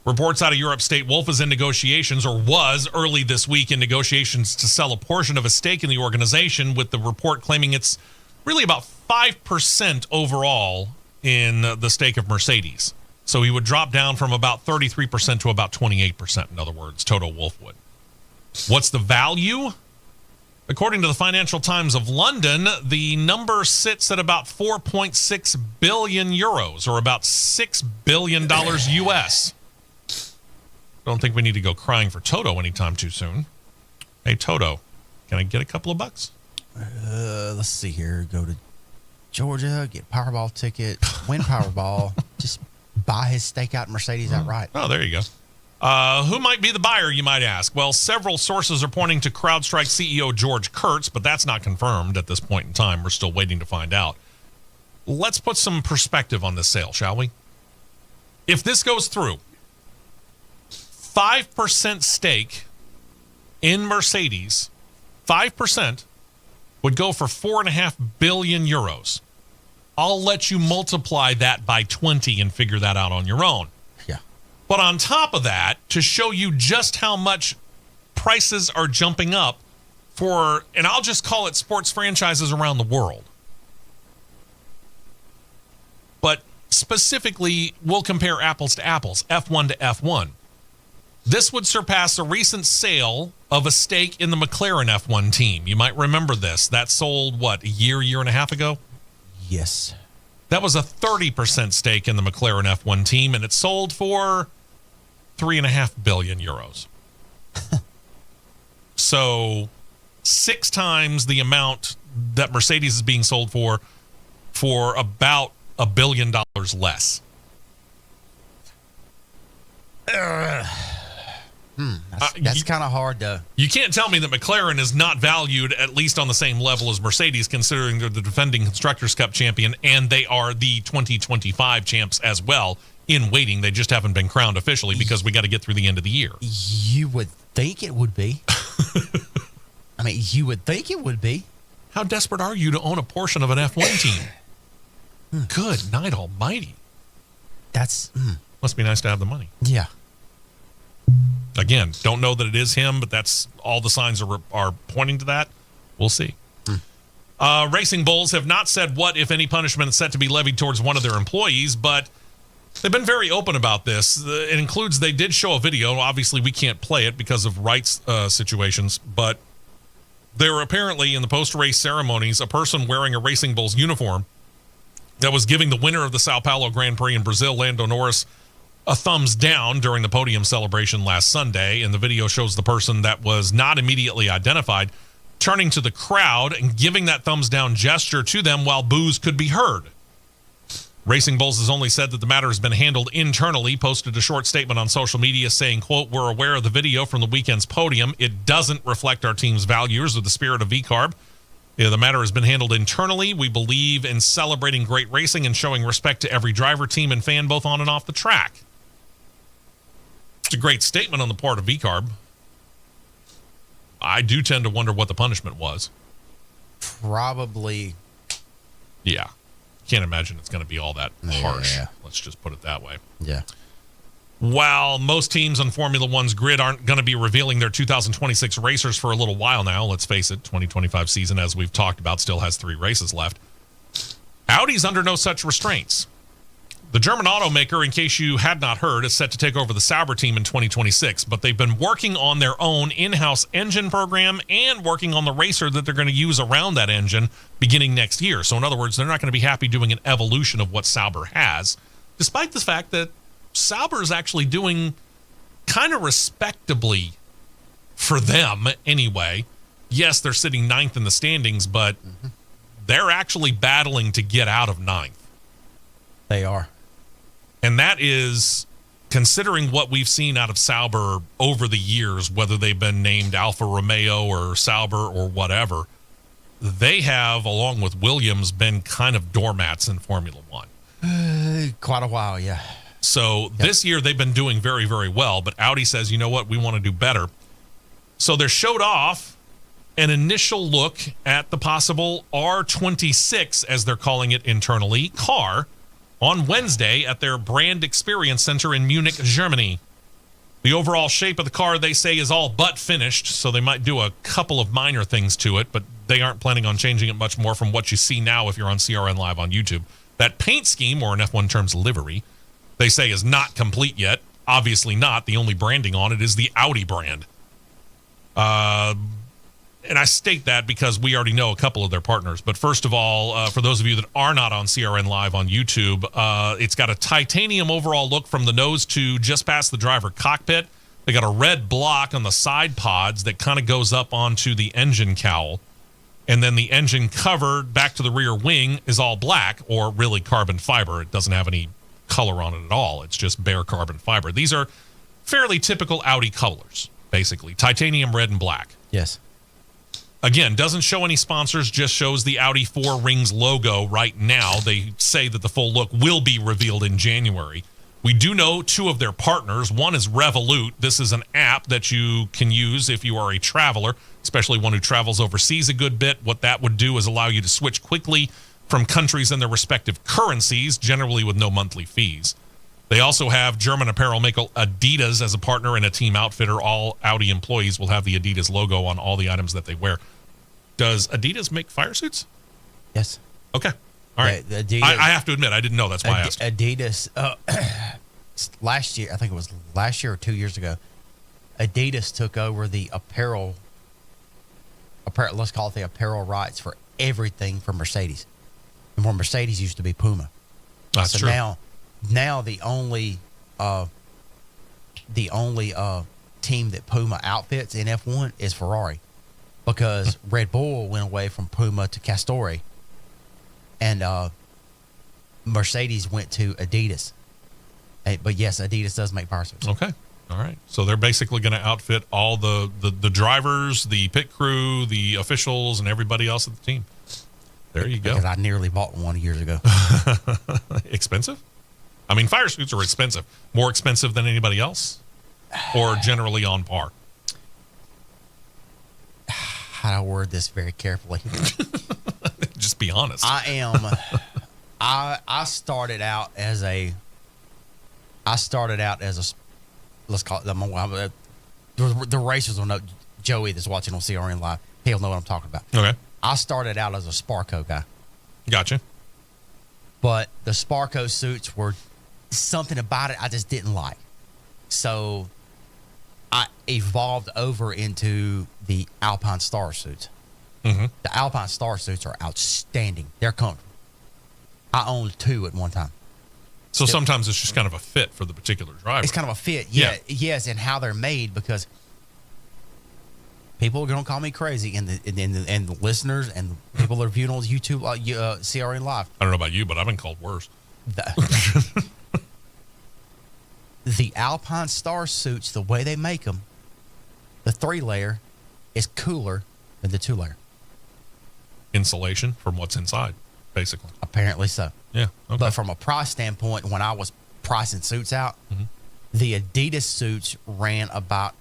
Reports out of Europe state Wolff is in negotiations, or was early this week in negotiations, to sell a portion of a stake in the organization, with the report claiming it's really about 5% overall in the stake of Mercedes. So he would drop down from about 33% to about 28%, in other words, Toto Wolff would. What's the value? According to the Financial Times of London, the number sits at about 4.6 billion euros, or about $6 billion US. Don't think we need to go crying for Toto anytime too soon. Hey, Toto, can I get a couple of bucks? Let's see here. Go to Georgia, get Powerball ticket, win Powerball, just buy his stake out in Mercedes outright. Oh, there you go. Who might be the buyer, you might ask? Well, several sources are pointing to CrowdStrike CEO George Kurtz, but that's not confirmed at this point in time. We're still waiting to find out. Let's put some perspective on this sale, shall we? If this goes through, 5% stake in Mercedes, 5% would go for 4.5 billion euros. I'll let you multiply that by 20 and figure that out on your own. Yeah. But on top of that, to show you just how much prices are jumping up for, and I'll just call it sports franchises around the world. But specifically, we'll compare apples to apples, F1 to F1. This would surpass a recent sale of a stake in the McLaren F1 team. You might remember this. That sold, a year and a half ago? Yes. That was a 30% stake in the McLaren F1 team, and it sold for 3.5 billion euros. So 6 times the amount that Mercedes is being sold for about $1 billion less. That's kind of hard to... You can't tell me that McLaren is not valued at least on the same level as Mercedes, considering they're the defending Constructors' Cup champion, and they are the 2025 champs as well in waiting. They just haven't been crowned officially because we got to get through the end of the year. You would think it would be. I mean, you would think it would be. How desperate are you to own a portion of an F1 team? Good night almighty. That's... Must be nice to have the money. Yeah. Again, don't know that it is him, but that's all the signs are pointing to that. We'll see. Racing Bulls have not said what, if any, punishment is set to be levied towards one of their employees, but they've been very open about this. It includes, they did show a video. Obviously, we can't play it because of rights situations, but there were apparently in the post-race ceremonies a person wearing a Racing Bulls uniform that was giving the winner of the Sao Paulo Grand Prix in Brazil, Lando Norris, a thumbs down during the podium celebration last Sunday. And the video shows the person that was not immediately identified turning to the crowd and giving that thumbs down gesture to them while boos could be heard. Racing Bulls has only said that the matter has been handled internally, posted a short statement on social media saying, quote, "We're aware of the video from the weekend's podium. It doesn't reflect our team's values or the spirit of VCARB. The matter has been handled internally. We believe in celebrating great racing and showing respect to every driver, team, and fan, both on and off the track." It's a great statement on the part of VCARB. I do tend to wonder what the punishment was. Probably. Yeah. Can't imagine it's going to be all that harsh. Yeah. Let's just put it that way. Yeah. While most teams on Formula One's grid aren't going to be revealing their 2026 racers for a little while now, let's face it, 2025 season, as we've talked about, still has 3 races left. Audi's under no such restraints. The German automaker, in case you had not heard, is set to take over the Sauber team in 2026, but they've been working on their own in-house engine program and working on the racer that they're going to use around that engine beginning next year. So in other words, they're not going to be happy doing an evolution of what Sauber has, despite the fact that Sauber is actually doing kind of respectably for them anyway. Yes, they're sitting 9th in the standings, but they're actually battling to get out of 9th. They are. And that is considering what we've seen out of Sauber over the years, whether they've been named Alfa Romeo or Sauber or whatever, they have, along with Williams, been kind of doormats in Formula One. Quite a while, yeah. So this year they've been doing very, very well, but Audi says, you know what, we want to do better. So they showed off an initial look at the possible R26, as they're calling it internally, car on Wednesday at their Brand Experience Center in Munich, Germany. The overall shape of the car, they say, is all but finished, so they might do a couple of minor things to it, but they aren't planning on changing it much more from what you see now if you're on CRN Live on YouTube. That paint scheme, or in F1 terms, livery, they say is not complete yet. Obviously not. The only branding on it is the Audi brand. And I state that because we already know a couple of their partners. But first of all, for those of you that are not on CRN Live on YouTube, it's got a titanium overall look from the nose to just past the driver cockpit. They got a red block on the side pods that kind of goes up onto the engine cowl. And then the engine cover back to the rear wing is all black, or really carbon fiber. It doesn't have any color on it at all. It's just bare carbon fiber. These are fairly typical Audi colors, basically. Titanium red and black. Yes. Again, doesn't show any sponsors, just shows the Audi 4 Rings logo right now. They say that the full look will be revealed in January. We do know two of their partners. One is Revolut. This is an app that you can use if you are a traveler, especially one who travels overseas a good bit. What that would do is allow you to switch quickly from countries and their respective currencies, generally with no monthly fees. They also have German apparel maker Adidas as a partner and a team outfitter. All Audi employees will have the Adidas logo on all the items that they wear. Does Adidas make fire suits? Yes. Okay. All right. Adidas, I have to admit, I didn't know. That's why I asked. Adidas, last year, I think it was last year or 2 years ago, Adidas took over the apparel, let's call it the apparel rights for everything for Mercedes. And where Mercedes used to be Puma. That's true. Now the only team that Puma outfits in F1 is Ferrari, because Red Bull went away from Puma to Castore, and Mercedes went to Adidas. But yes, Adidas does make fire suits. Okay. All right. So they're basically going to outfit all the drivers, the pit crew, the officials, and everybody else at the team. There you go. Because I nearly bought one years ago. Expensive? I mean, fire suits are expensive. More expensive than anybody else? Or generally on par? How do I word this very carefully? Just be honest. I started out as a let's call it, the racers will know. Joey that's watching on CRN Live, he'll know what I'm talking about. Okay. I started out as a Sparco guy. Gotcha. But the Sparco suits were something about it I just didn't like. So I evolved over into the Alpine Star suits. Mm-hmm. The Alpine Star suits are outstanding. They're comfortable. I owned two at one time. So sometimes it's just kind of a fit for the particular driver. It's kind of a fit, Yeah. yes, and how they're made, because people are going to call me crazy, and the listeners and people that are viewing on YouTube, CRN Live. I don't know about you, but I've been called worse. The Alpine Star suits, the way they make them, the 3-layer is cooler than the 2-layer. Insulation from what's inside, basically. Apparently so. Yeah. Okay. But from a price standpoint, when I was pricing suits out, the Adidas suits ran about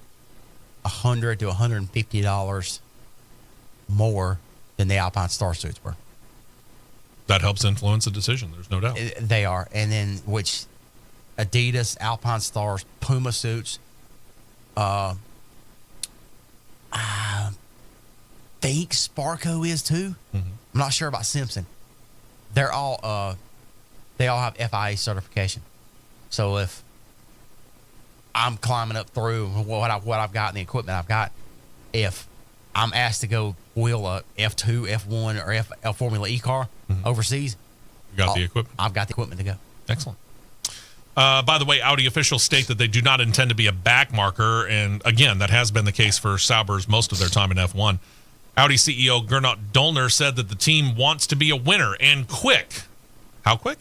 $100 to $150 more than the Alpine Star suits were. That helps influence the decision. There's no doubt. They are. And then, which Adidas, Alpine Stars, Puma suits, I think Sparco is too. I'm not sure about Simpson. They're all, they all have FIA certification. So if I'm climbing up through what I've got and the equipment I've got, if I'm asked to go wheel a F2, F1, or F Formula E car overseas, You got the equipment. I've got the equipment to go. Excellent. By the way, Audi officials state that they do not intend to be a back marker, and again, that has been the case for Sauber's most of their time in F1. Audi CEO Gernot Dollner said that the team wants to be a winner, and quick. How quick?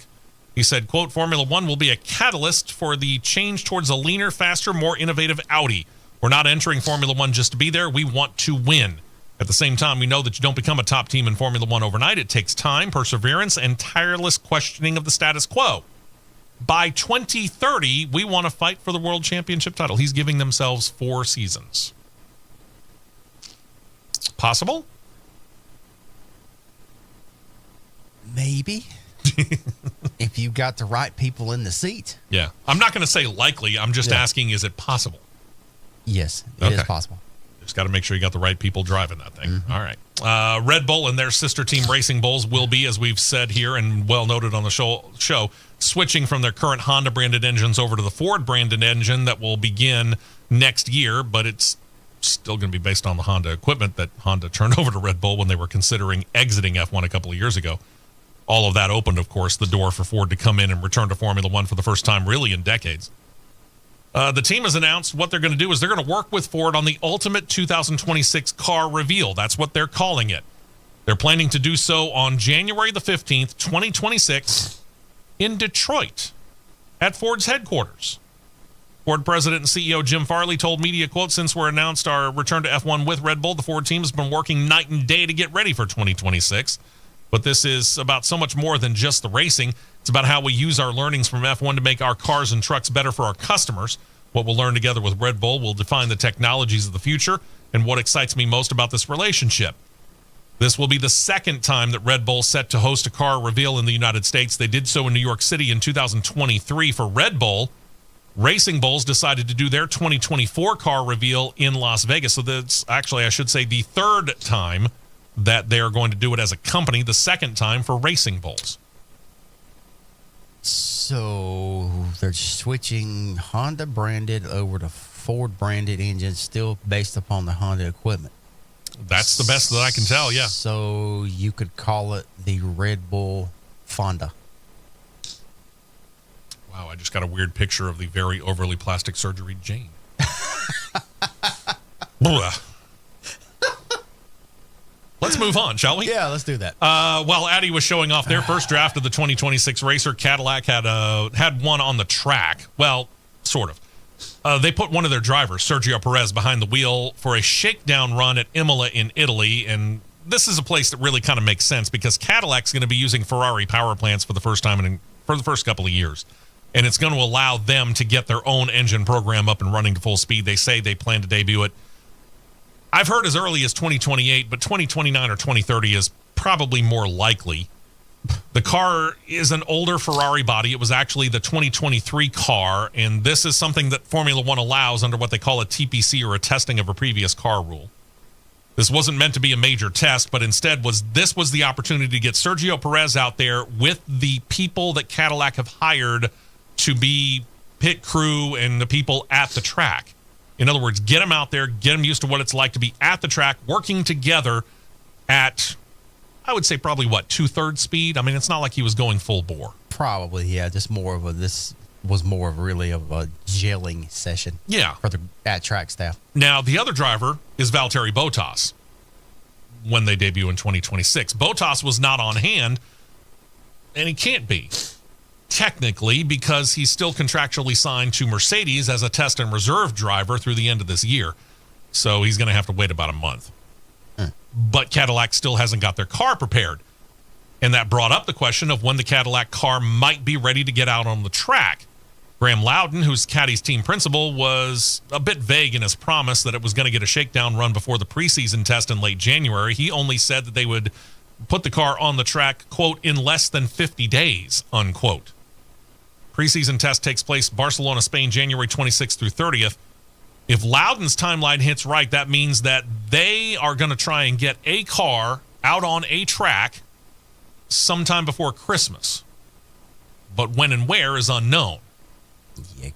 He said, quote, Formula One will be a catalyst for the change towards a leaner, faster, more innovative Audi. We're not entering Formula One just to be there. We want to win. At the same time, we know that you don't become a top team in Formula One overnight. It takes time, perseverance, and tireless questioning of the status quo. By 2030, we want to fight for the World Championship title. He's giving themselves 4 seasons. Possible? Maybe. If you've got the right people in the seat. Yeah. I'm not going to say likely. I'm just asking, is it possible? Yes, it is possible. Just got to make sure you got the right people driving that thing. All right. Red Bull and their sister team Racing Bulls will be, as we've said here and well noted on the show, switching from their current Honda branded engines over to the Ford branded engine that will begin next year, but it's still going to be based on the Honda equipment that Honda turned over to Red Bull when they were considering exiting F1 a couple of years ago. All of that opened, of course, the door for Ford to come in and return to Formula One for the first time really in decades. The team has announced what they're going to do is they're going to work with Ford on the ultimate 2026 car reveal. That's what they're calling it. They're planning to do so on January the 15th, 2026 in Detroit at Ford's headquarters. Ford president and CEO Jim Farley told media, quote, since we announced our return to F1 with Red Bull, the Ford team has been working night and day to get ready for 2026. But this is about so much more than just the racing. It's about how we use our learnings from F1 to make our cars and trucks better for our customers. What we'll learn together with Red Bull will define the technologies of the future and what excites me most about this relationship. This will be the second time that Red Bull set to host a car reveal in the United States. They did so in New York City in 2023 for Red Bull. Racing Bulls decided to do their 2024 car reveal in Las Vegas. So that's actually, I should say, the third time that they're going to do it as a company, the second time for Racing Bulls. So they're switching Honda branded over to Ford branded engines, still based upon the Honda equipment. That's the best that I can tell, yeah. So you could call it the Red Bull Fonda. Wow, I just got a weird picture of the very overly plastic surgery Jane. Let's move on, shall we? Yeah, let's do that. While Addy was showing off their first draft of the 2026 racer, Cadillac had one on the track. Well, sort of. They put one of their drivers, Sergio Perez, behind the wheel for a shakedown run at Imola in Italy. And this is a place that really kind of makes sense because Cadillac's going to be using Ferrari power plants for the first time for the first couple of years. And it's going to allow them to get their own engine program up and running to full speed. They say they plan to debut it, I've heard as early as 2028, but 2029 or 2030 is probably more likely. The car is an older Ferrari body. It was actually the 2023 car, and this is something that Formula One allows under what they call a TPC, or a testing of a previous car rule. This wasn't meant to be a major test, but instead was the opportunity to get Sergio Perez out there with the people that Cadillac have hired to be pit crew and the people at the track. In other words, get them out there, get them used to what it's like to be at the track, working together at, I would say probably, 2/3 speed? I mean, it's not like he was going full bore. Probably, yeah. Just this was more of really of a gelling session. Yeah. For the at-track staff. Now, the other driver is Valtteri Bottas when they debut in 2026. Bottas was not on hand, and he can't be, technically, because he's still contractually signed to Mercedes as a test and reserve driver through the end of this year. So he's going to have to wait about a month. But Cadillac still hasn't got their car prepared. And that brought up the question of when the Cadillac car might be ready to get out on the track. Graham Loudon, who's Caddy's team principal, was a bit vague in his promise that it was going to get a shakedown run before the preseason test in late January. He only said that they would put the car on the track, quote, in less than 50 days, unquote. Preseason test takes place Barcelona, Spain, January 26th through 30th. If Loudon's timeline hits right, that means that they are going to try and get a car out on a track sometime before Christmas. But when and where is unknown. You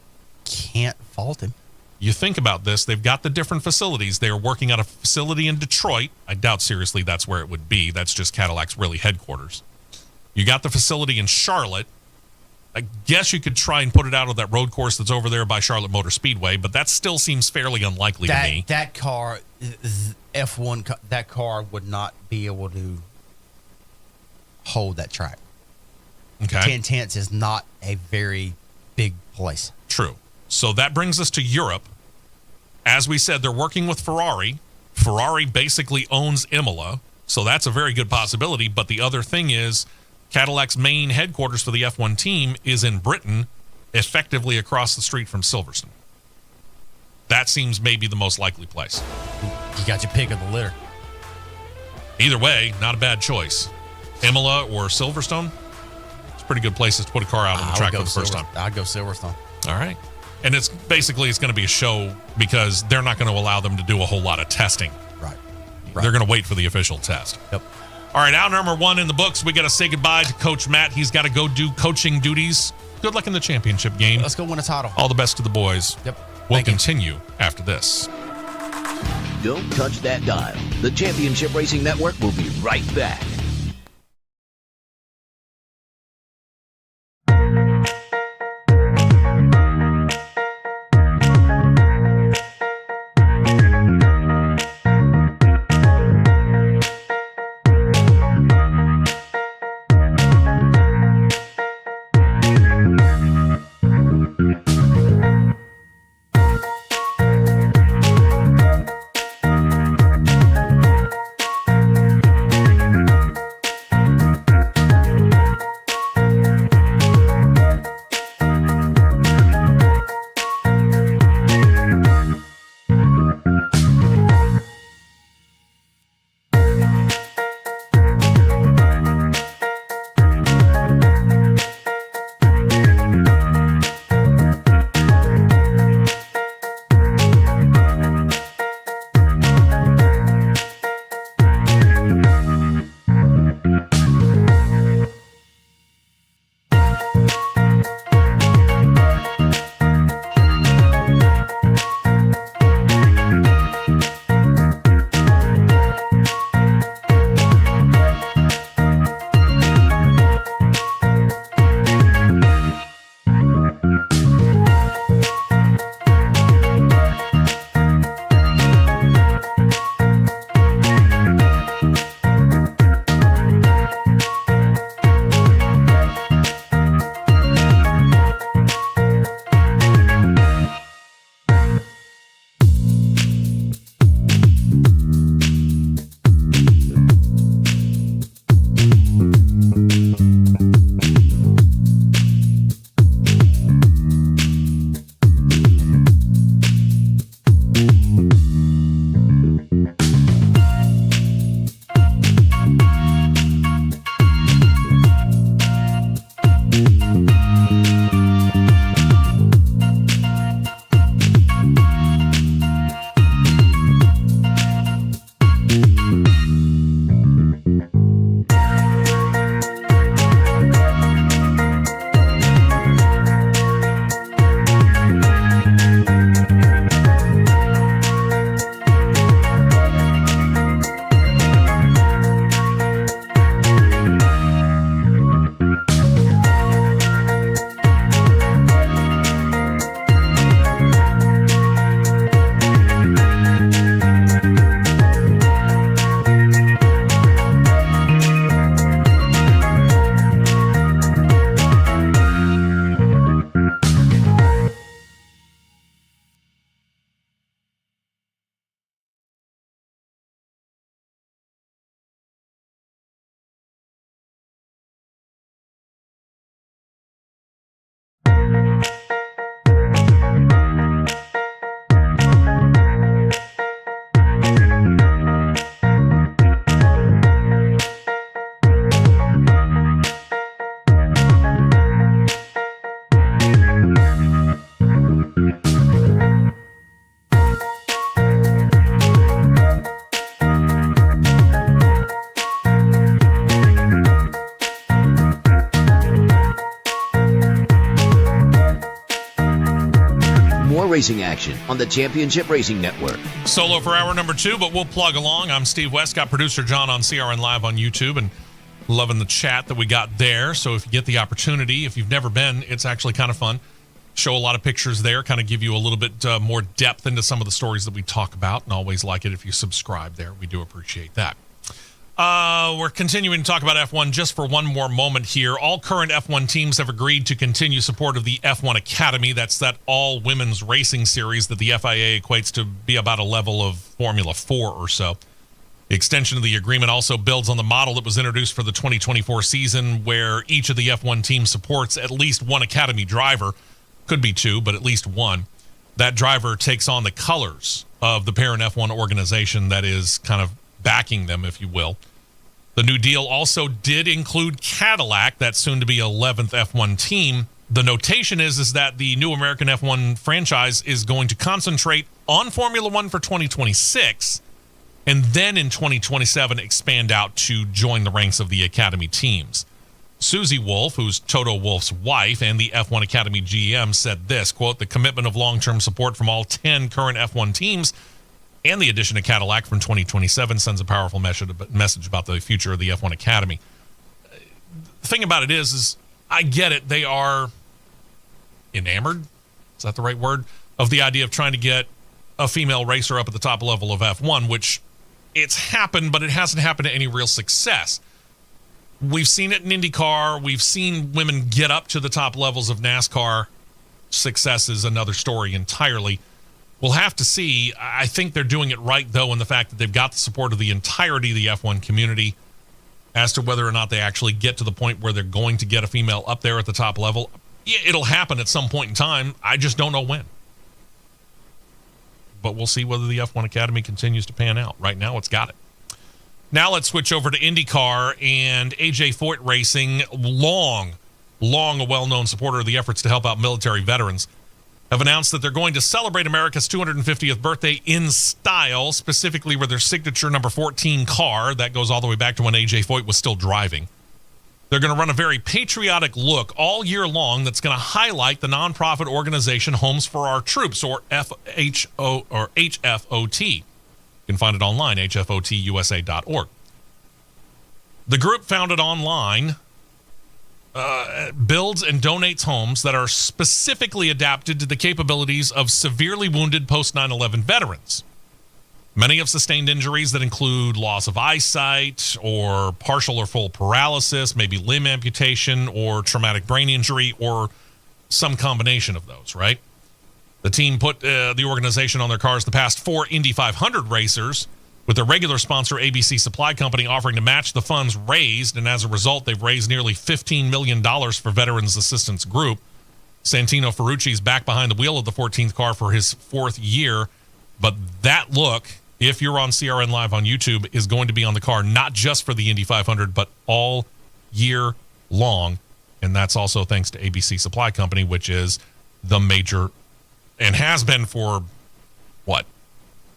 can't fault him. You think about this, they've got the different facilities. They are working at a facility in Detroit. I doubt seriously that's where it would be. That's just Cadillac's really headquarters. You got the facility in Charlotte. I guess you could try and put it out of that road course that's over there by Charlotte Motor Speedway, but that still seems fairly unlikely to me. That car, F1, that car would not be able to hold that track. Okay. 10/10 is not a very big place. True. So that brings us to Europe. As we said, they're working with Ferrari. Ferrari basically owns Imola, so that's a very good possibility. But the other thing is Cadillac's main headquarters for the F1 team is in Britain, effectively across the street from Silverstone. That seems maybe the most likely place. You got your pick of the litter. Either way, not a bad choice. Imola or Silverstone, it's pretty good places to put a car out on the track for the first time. I'd go Silverstone. All right. And it's going to be a show because they're not going to allow them to do a whole lot of testing. Right. They're going to wait for the official test. Yep. All right, hour number 1 in the books. We got to say goodbye to Coach Matt. He's got to go do coaching duties. Good luck in the championship game. Let's go win a title. All the best to the boys. Yep. We'll continue after this. Don't touch that dial. The Championship Racing Network will be right back. racing action on the Championship Racing Network. Solo for hour number 2, but we'll plug along. I'm Steve West, got producer John on CRN Live on YouTube, and loving the chat that we got there. So if you get the opportunity, if you've never been, it's actually kind of fun. Show a lot of pictures there, kind of give you a little bit more depth into some of the stories that we talk about, and always like it if you subscribe there. We do appreciate that. We're continuing to talk about F1 just for one more moment here. All current F1 teams have agreed to continue support of the F1 Academy. That's that all-women's racing series that the FIA equates to be about a level of Formula 4 or so. The extension of the agreement also builds on the model that was introduced for the 2024 season, where each of the F1 teams supports at least one Academy driver. Could be two, but at least one. That driver takes on the colors of the parent F1 organization that is kind of backing them, if you will. The new deal also did include Cadillac, that soon-to-be 11th F1 team. The notation is that the new American F1 franchise is going to concentrate on Formula One for 2026, and then in 2027 expand out to join the ranks of the Academy teams. Susie Wolf, who's Toto Wolff's wife and the F1 Academy GM, said this, quote, "The commitment of long-term support from all 10 current F1 teams and the addition of Cadillac from 2027 sends a powerful message about the future of the F1 Academy." The thing about it is I get it. They are enamored, is that the right word, of the idea of trying to get a female racer up at the top level of F1, which it's happened, but it hasn't happened to any real success. We've seen it in IndyCar. We've seen women get up to the top levels of NASCAR. Success is another story entirely. We'll have to see. I think they're doing it right, though, in the fact that they've got the support of the entirety of the F1 community as to whether or not they actually get to the point where they're going to get a female up there at the top level. Yeah, it'll happen at some point in time. I just don't know when. But we'll see whether the F1 Academy continues to pan out. Right now, it's got it. Now let's switch over to IndyCar and AJ Foyt Racing, long a well-known supporter of the efforts to help out military veterans, have announced that they're going to celebrate America's 250th birthday in style, specifically with their signature number 14 car. That goes all the way back to when AJ Foyt was still driving. They're going to run a very patriotic look all year long that's going to highlight the nonprofit organization Homes for Our Troops, or HFOT. You can find it online, hfotusa.org. The group, founded online, builds and donates homes that are specifically adapted to the capabilities of severely wounded post-9/11 veterans. Many have sustained injuries that include loss of eyesight or partial or full paralysis, maybe limb amputation or traumatic brain injury, or some combination of those, right? The team put the organization on their cars the past 4 Indy 500 racers, with their regular sponsor, ABC Supply Company, offering to match the funds raised, and as a result, they've raised nearly $15 million for Veterans Assistance Group. Santino Ferrucci is back behind the wheel of the 14th car for his 4th year, but that look, if you're on CRN Live on YouTube, is going to be on the car, not just for the Indy 500, but all year long, and that's also thanks to ABC Supply Company, which is the major, and has been for,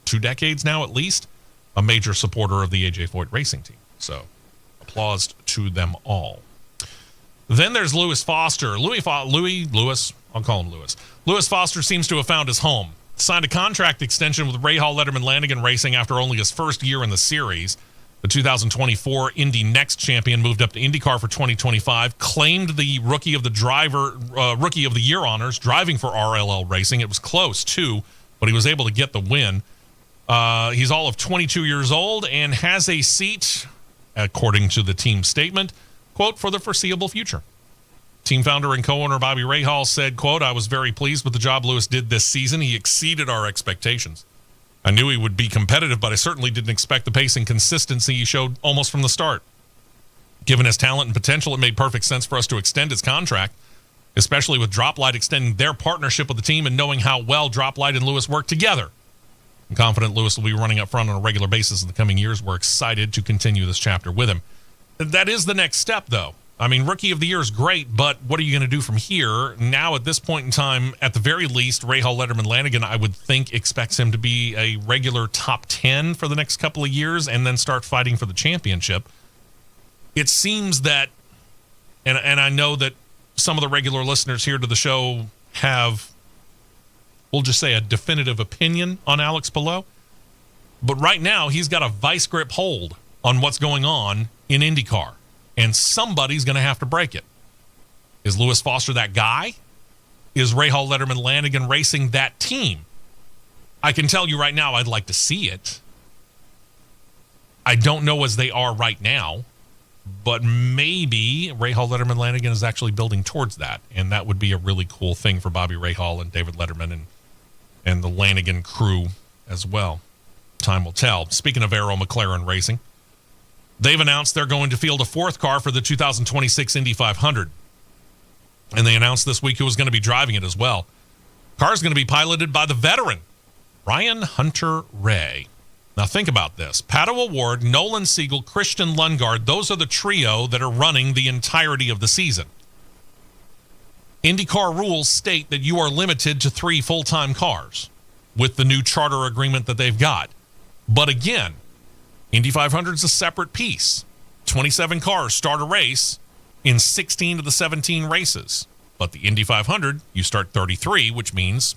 2 decades now at least, a major supporter of the AJ Foyt racing team. So, applause to them all. Then there's Lewis Foster. Lewis, I'll call him Lewis. Lewis Foster seems to have found his home. Signed a contract extension with Rahal Letterman Lanigan Racing after only his first year in the series. The 2024 Indy Next champion moved up to IndyCar for 2025, claimed the Rookie of the Year honors driving for RLL Racing. It was close, too, but he was able to get the win. He's all of 22 years old and has a seat, according to the team statement, quote, for the foreseeable future. Team founder and co-owner Bobby Rahal said, quote, "I was very pleased with the job Lewis did this season. He exceeded our expectations. I knew he would be competitive, but I certainly didn't expect the pace and consistency he showed almost from the start. Given his talent and potential, it made perfect sense for us to extend his contract, especially with Droplight extending their partnership with the team and knowing how well Droplight and Lewis work together. I'm confident Lewis will be running up front on a regular basis in the coming years. We're excited to continue this chapter with him." That is the next step, though. I mean, Rookie of the Year is great, but what are you going to do from here? Now, at this point in time, at the very least, Rahal Letterman Lanigan, I would think, expects him to be a regular top 10 for the next couple of years and then start fighting for the championship. It seems that, and I know that some of the regular listeners here to the show have, we'll just say, a definitive opinion on Alex Palou, but right now he's got a vice grip hold on what's going on in IndyCar, and somebody's going to have to break it. Is Lewis Foster that guy? Is Rahal Letterman Lanigan Racing that team? I can tell you right now, I'd like to see it. I don't know as they are right now, but maybe Rahal, Letterman, Lanigan is actually building towards that, and that would be a really cool thing for Bobby Rahal and David Letterman and the Lanigan crew as well. Time will tell. Speaking of Arrow McLaren Racing, they've announced they're going to field a fourth car for the 2026 Indy 500. And they announced this week who was going to be driving it as well. Car's going to be piloted by the veteran, Ryan Hunter-Reay. Now think about this. Pato O'Ward, Nolan Siegel, Christian Lundgaard, those are the trio that are running the entirety of the season. IndyCar rules state that you are limited to 3 full-time cars with the new charter agreement that they've got. But again, Indy 500 is a separate piece. 27 cars start a race in 16 of the 17 races. But the Indy 500, you start 33, which means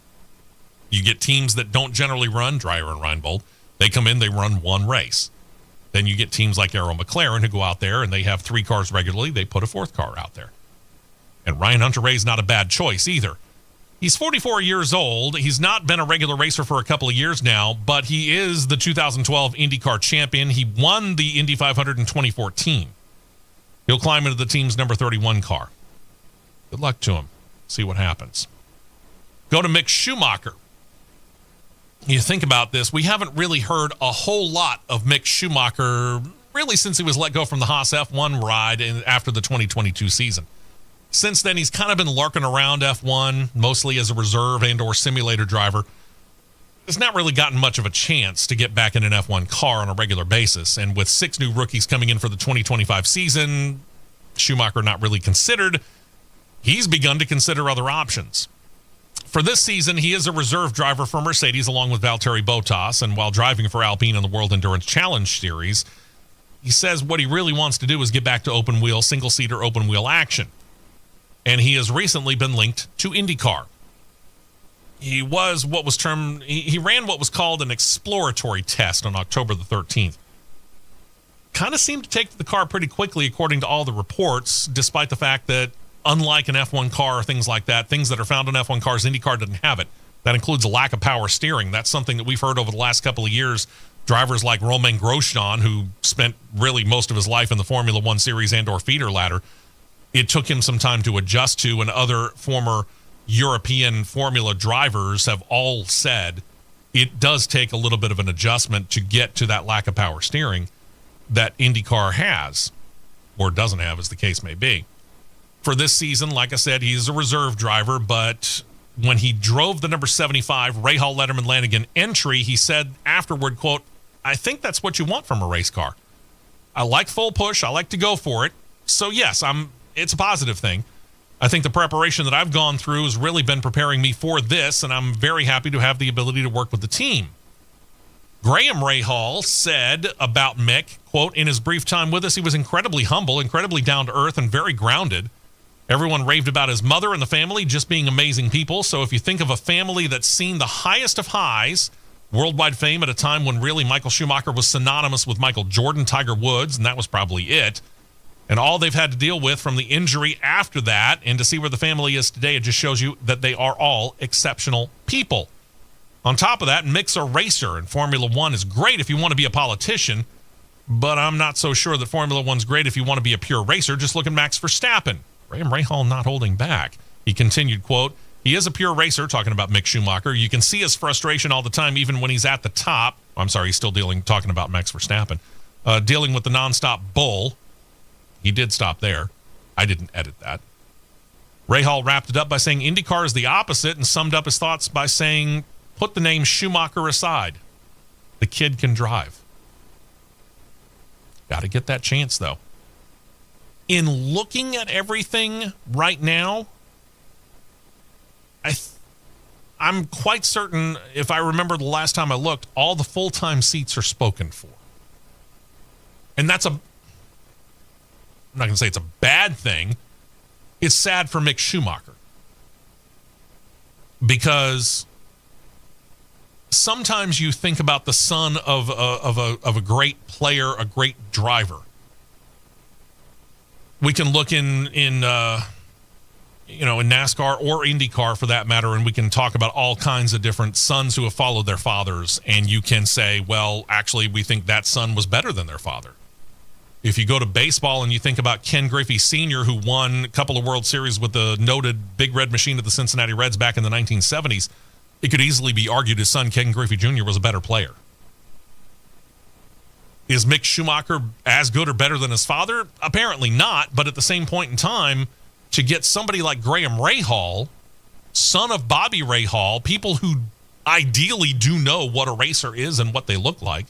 you get teams that don't generally run, Dreyer and Reinbold. They come in, they run one race. Then you get teams like Arrow McLaren who go out there and they have 3 cars regularly. They put a 4th car out there. And Ryan Hunter-Reay is not a bad choice either. He's 44 years old. He's not been a regular racer for a couple of years now, but he is the 2012 IndyCar champion. He won the Indy 500 in 2014. He'll climb into the team's number 31 car. Good luck to him. See what happens. Go to Mick Schumacher. You think about this, we haven't really heard a whole lot of Mick Schumacher really since he was let go from the Haas F1 ride after the 2022 season. Since then, he's kind of been lurking around F1, mostly as a reserve and or simulator driver. Has not really gotten much of a chance to get back in an F1 car on a regular basis. And with 6 new rookies coming in for the 2025 season, Schumacher not really considered. He's begun to consider other options. For this season, he is a reserve driver for Mercedes along with Valtteri Bottas. And while driving for Alpine in the World Endurance Challenge Series, he says what he really wants to do is get back to open wheel, single-seater open wheel action. And he has recently been linked to IndyCar. He was what was termed, he ran what was called an exploratory test on October the 13th. Kind of seemed to take the car pretty quickly, according to all the reports, despite the fact that, unlike an F1 car or things like that, things that are found in F1 cars, IndyCar doesn't have it. That includes a lack of power steering. That's something that we've heard over the last couple of years. Drivers like Romain Grosjean, who spent really most of his life in the Formula One series and or feeder ladder, it took him some time to adjust to, and other former European Formula drivers have all said it does take a little bit of an adjustment to get to that lack of power steering that IndyCar has, or doesn't have, as the case may be. For this season, like I said, he's a reserve driver, but when he drove the number 75 Rahal Letterman Lanigan entry, he said afterward, quote, "I think that's what you want from a race car. I like full push. I like to go for it. So yes, it's a positive thing. I think the preparation that I've gone through has really been preparing me for this, and I'm very happy to have the ability to work with the team." Graham Rahal said about Mick, quote, "In his brief time with us, he was incredibly humble, incredibly down to earth, and very grounded. Everyone raved about his mother and the family just being amazing people. So if you think of a family that's seen the highest of highs, worldwide fame at a time when really Michael Schumacher was synonymous with Michael Jordan, Tiger Woods, and that was probably it, and all they've had to deal with from the injury after that, and to see where the family is today, it just shows you that they are all exceptional people. On top of that, Mick's a racer, and Formula One is great if you want to be a politician, but I'm not so sure that Formula One's great if you want to be a pure racer. Just look at Max Verstappen." Graham Rahal not holding back. He continued, quote, "He is a pure racer," talking about Mick Schumacher. "You can see his frustration all the time, even when he's at the top." I'm sorry, he's still talking about Max Verstappen. Dealing with the nonstop bull. He did stop there. I didn't edit that. Rahal wrapped it up by saying IndyCar is the opposite, and summed up his thoughts by saying, "Put the name Schumacher aside. The kid can drive." Got to get that chance, though. In looking at everything right now, I'm quite certain, if I remember the last time I looked, all the full-time seats are spoken for. And that's I'm not going to say it's a bad thing. It's sad for Mick Schumacher. Because sometimes you think about the son of a great player, a great driver. We can look in in NASCAR or IndyCar for that matter, and we can talk about all kinds of different sons who have followed their fathers, and you can say, well, actually, we think that son was better than their father. If you go to baseball and you think about Ken Griffey Sr., who won a couple of World Series with the noted Big Red Machine of the Cincinnati Reds back in the 1970s, it could easily be argued his son, Ken Griffey Jr., was a better player. Is Mick Schumacher as good or better than his father? Apparently not, but at the same point in time, to get somebody like Graham Rahal, son of Bobby Rahal, people who ideally do know what a racer is and what they look like,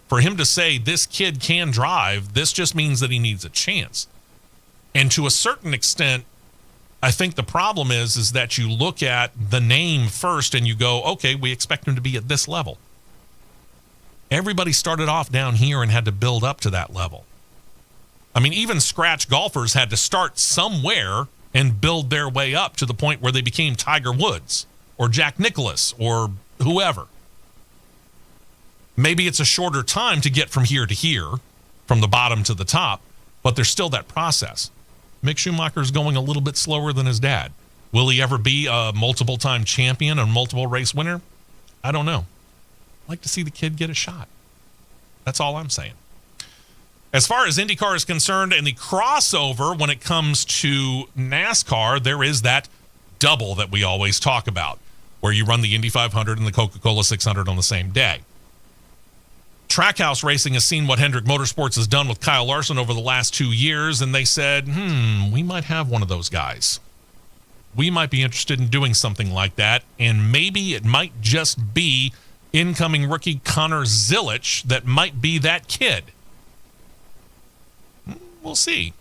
for him to say this kid can drive, this just means that he needs a chance. And to a certain extent, I think the problem is that you look at the name first and you go, okay, we expect him to be at this level. Everybody started off down here and had to build up to that level. I mean, even scratch golfers had to start somewhere and build their way up to the point where they became Tiger Woods or Jack Nicklaus or whoever. Maybe it's a shorter time to get from here to here, from the bottom to the top, but there's still that process. Mick Schumacher's going a little bit slower than his dad. Will he ever be a multiple-time champion and multiple race winner? I don't know. I'd like to see the kid get a shot. That's all I'm saying. As far as IndyCar is concerned and the crossover when it comes to NASCAR, there is that double that we always talk about, where you run the Indy 500 and the Coca-Cola 600 on the same day. Trackhouse Racing has seen what Hendrick Motorsports has done with Kyle Larson over the last 2 years, and they said, we might have one of those guys. We might be interested in doing something like that, and maybe it might just be incoming rookie Connor Zilisch that might be that kid. We'll see.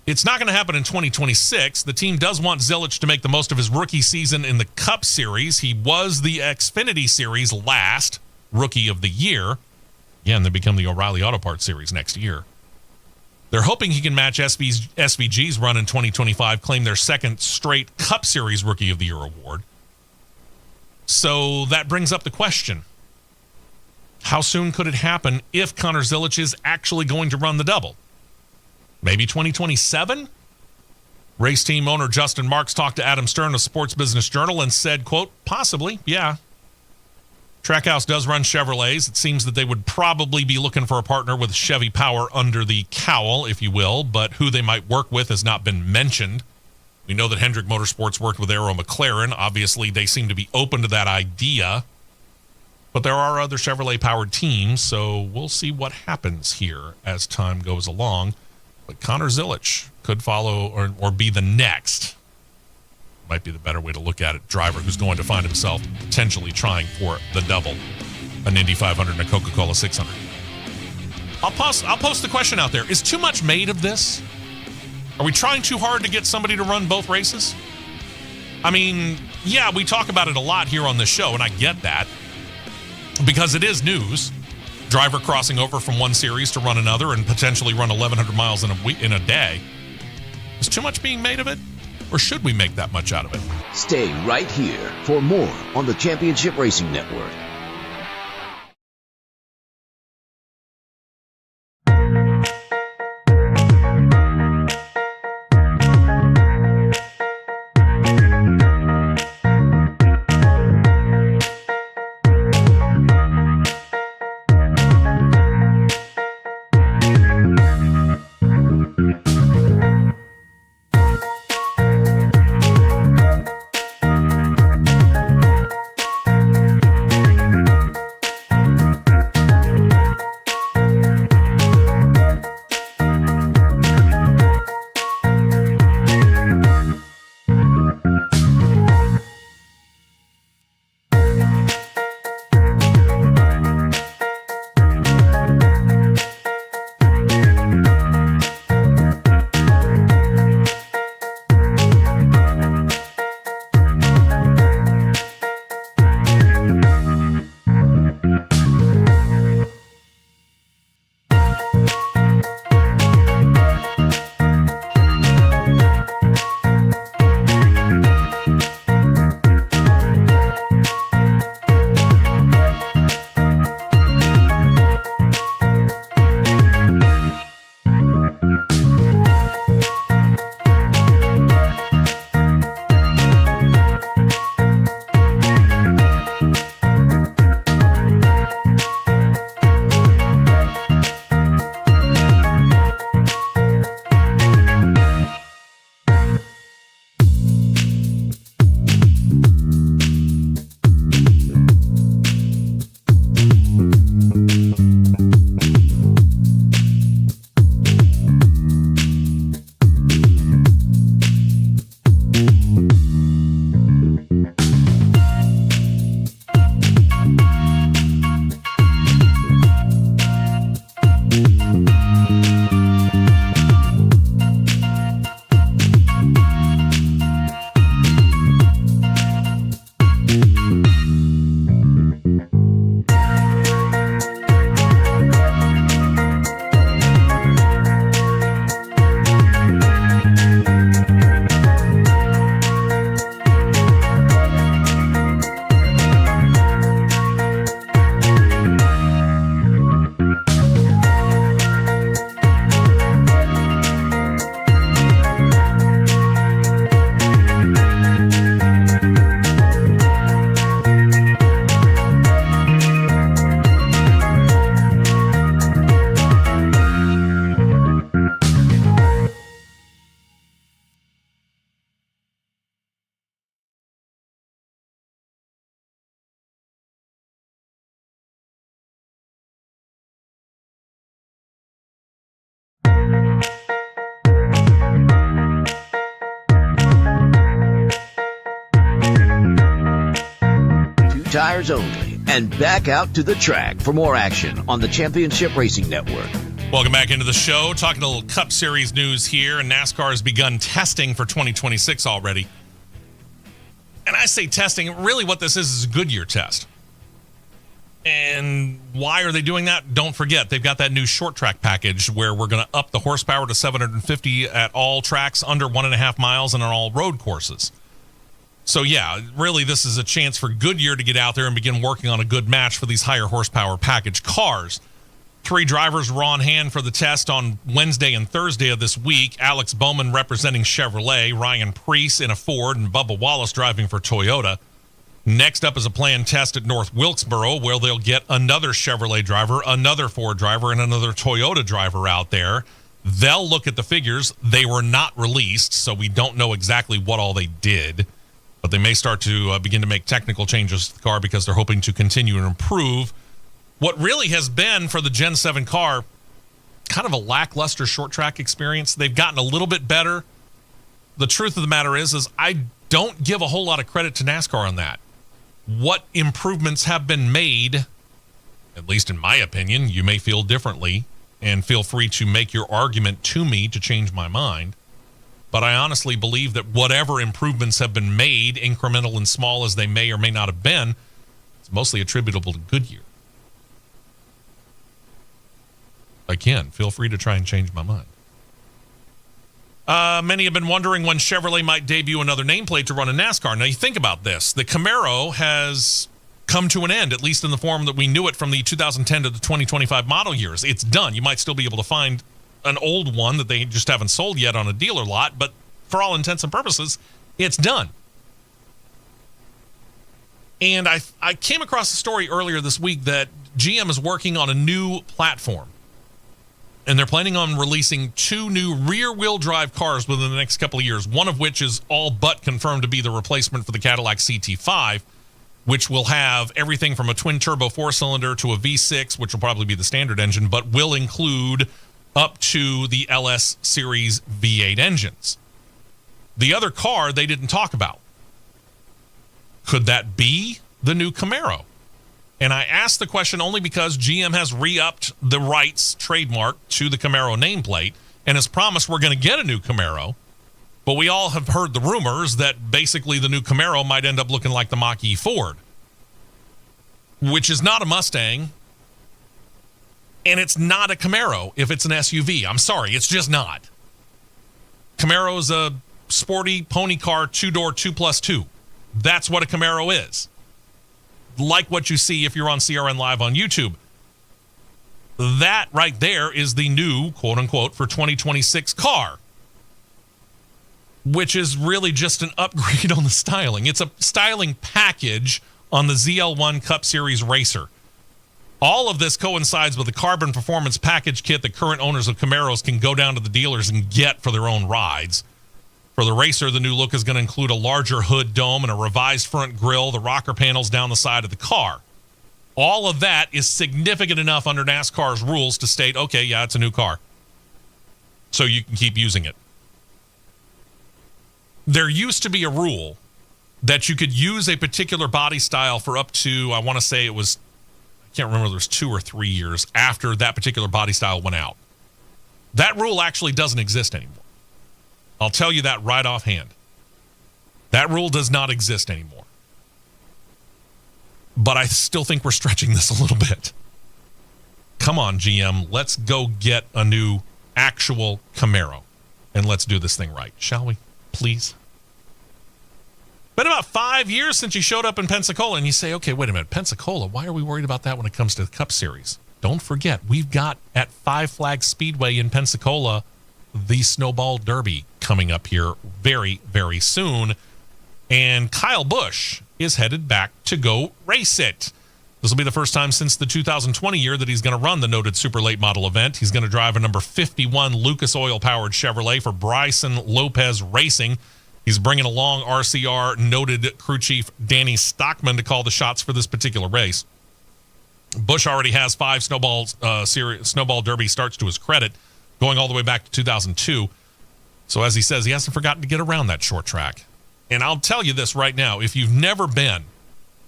It's not going to happen in 2026. The team does want Zilisch to make the most of his rookie season in the Cup Series. He was the Xfinity Series last Rookie of the Year. Again, they become the O'Reilly Auto Parts Series next year. They're hoping he can match SVG's run in 2025, claim their second straight Cup Series Rookie of the Year award. So that brings up the question. How soon could it happen if Connor Zilisch is actually going to run the double? Maybe 2027? Race team owner Justin Marks talked to Adam Stern of Sports Business Journal and said, quote, possibly, yeah. Trackhouse does run Chevrolets. It seems that they would probably be looking for a partner with Chevy power under the cowl, if you will, but who they might work with has not been mentioned. We know that Hendrick Motorsports worked with Arrow McLaren. Obviously, they seem to be open to that idea. But there are other Chevrolet-powered teams, so we'll see what happens here as time goes along. But Connor Zilisch could follow or be the next, might be the better way to look at it, driver who's going to find himself potentially trying for the double, an Indy 500 and a Coca-Cola 600. I'll post the question out there. Is too much made of this? Are we trying too hard to get somebody to run both races? I mean, yeah, we talk about it a lot here on this show, and I get that because it is news. Driver crossing over from one series to run another and potentially run 1,100 miles in a day. Is too much being made of it? Or should we make that much out of it? Stay right here for more on the Championship Racing Network. tires only, and back out to the track for more action on the Championship Racing Network. Welcome back into the show. Talking a little Cup Series news here, and NASCAR has begun testing for 2026 already. And I say testing, really what this is a Goodyear test. And why are they doing that? Don't forget, they've got that new short track package where we're going to up the horsepower to 750 at all tracks under 1.5 miles and on all road courses. So, yeah, really this is a chance for Goodyear to get out there and begin working on a good match for these higher horsepower package cars. 3 drivers were on hand for the test on Wednesday and Thursday of this week. Alex Bowman representing Chevrolet, Ryan Preece in a Ford, and Bubba Wallace driving for Toyota. Next up is a planned test at North Wilkesboro, where they'll get another Chevrolet driver, another Ford driver, and another Toyota driver out there. They'll look at the figures. They were not released, so we don't know exactly what all they did. But they may start to begin to make technical changes to the car because they're hoping to continue and improve what really has been, for the Gen 7 car, kind of a lackluster short track experience. They've gotten a little bit better. The truth of the matter is I don't give a whole lot of credit to NASCAR on that. What improvements have been made, at least in my opinion, you may feel differently, and feel free to make your argument to me to change my mind. But I honestly believe that whatever improvements have been made, incremental and small as they may or may not have been, it's mostly attributable to Goodyear. Again, feel free to try and change my mind. Many have been wondering when Chevrolet might debut another nameplate to run in NASCAR. Now, you think about this. The Camaro has come to an end, at least in the form that we knew it from the 2010 to the 2025 model years. It's done. You might still be able to find an old one that they just haven't sold yet on a dealer lot, but for all intents and purposes, it's done. And I came across a story earlier this week that GM is working on a new platform. And they're planning on releasing 2 new rear-wheel drive cars within the next couple of years, one of which is all but confirmed to be the replacement for the Cadillac CT5, which will have everything from a twin-turbo 4-cylinder to a V6, which will probably be the standard engine, but will include up to the LS Series V8 engines. The other car they didn't talk about. Could that be the new Camaro? And I asked the question only because GM has re-upped the rights trademark to the Camaro nameplate and has promised we're going to get a new Camaro. But we all have heard the rumors that basically the new Camaro might end up looking like the Mach-E Ford, which is not a Mustang, and it's not a Camaro if it's an SUV. I'm sorry, it's just not. Camaro's a sporty pony car, 2-door, 2+2. That's what a Camaro is. Like what you see if you're on CRN Live on YouTube. That right there is the new, quote-unquote, for 2026 car, which is really just an upgrade on the styling. It's a styling package on the ZL1 Cup Series Racer. All of this coincides with the carbon performance package kit that current owners of Camaros can go down to the dealers and get for their own rides. For the Racer, the new look is going to include a larger hood dome and a revised front grille, the rocker panels down the side of the car. All of that is significant enough under NASCAR's rules to state, okay, yeah, it's a new car. So you can keep using it. There used to be a rule that you could use a particular body style for up to, I want to say it was, I can't remember, there was 2 or 3 years after that particular body style went out. That rule actually doesn't exist anymore. I'll tell you that right offhand. That rule does not exist anymore. But I still think we're stretching this a little bit. Come on, GM. Let's go get a new actual Camaro. And let's do this thing right, shall we? Please. Been about 5 years since you showed up in Pensacola, and you say, okay, wait a minute, Pensacola, why are we worried about that when it comes to the Cup Series? Don't forget, we've got at Five Flags Speedway in Pensacola the Snowball Derby coming up here very, very soon. And Kyle Busch is headed back to go race it. This will be the first time since the 2020 year that he's going to run the noted super late model event. He's going to drive a number 51 Lucas Oil-powered Chevrolet for Bryson Lopez Racing. He's bringing along RCR noted crew chief Danny Stockman to call the shots for this particular race. Busch already has 5 Snowball Derby starts to his credit, going all the way back to 2002. So as he says, he hasn't forgotten to get around that short track. And I'll tell you this right now, if you've never been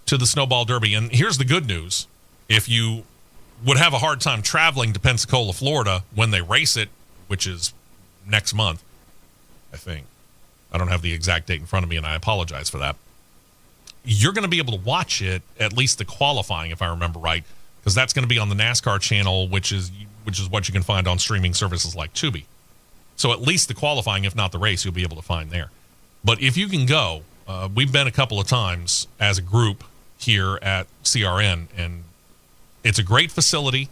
to the Snowball Derby. And here's the good news. If you would have a hard time traveling to Pensacola, Florida when they race it, which is next month, I think. I don't have the exact date in front of me, and I apologize for that. You're going to be able to watch it, at least the qualifying, if I remember right, because that's going to be on the NASCAR channel, which is what you can find on streaming services like Tubi. So at least the qualifying, if not the race, you'll be able to find there. But if you can go, we've been a couple of times as a group here at CRN, and it's a great facility.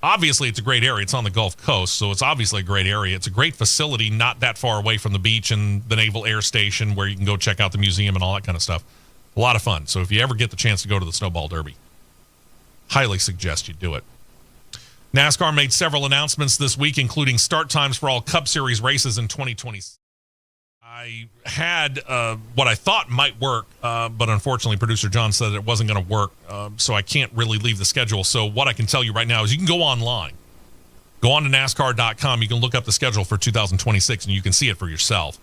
Obviously, it's a great area. It's on the Gulf Coast, so it's obviously a great area. It's a great facility, not that far away from the beach and the Naval Air Station where you can go check out the museum and all that kind of stuff. A lot of fun. So if you ever get the chance to go to the Snowball Derby, highly suggest you do it. NASCAR made several announcements this week, including start times for all Cup Series races in 2020. I had what I thought might work, but unfortunately, producer John said it wasn't going to work, so I can't really leave the schedule. So what I can tell you right now is you can go online. Go on to NASCAR.com. You can look up the schedule for 2026, and you can see it for yourself.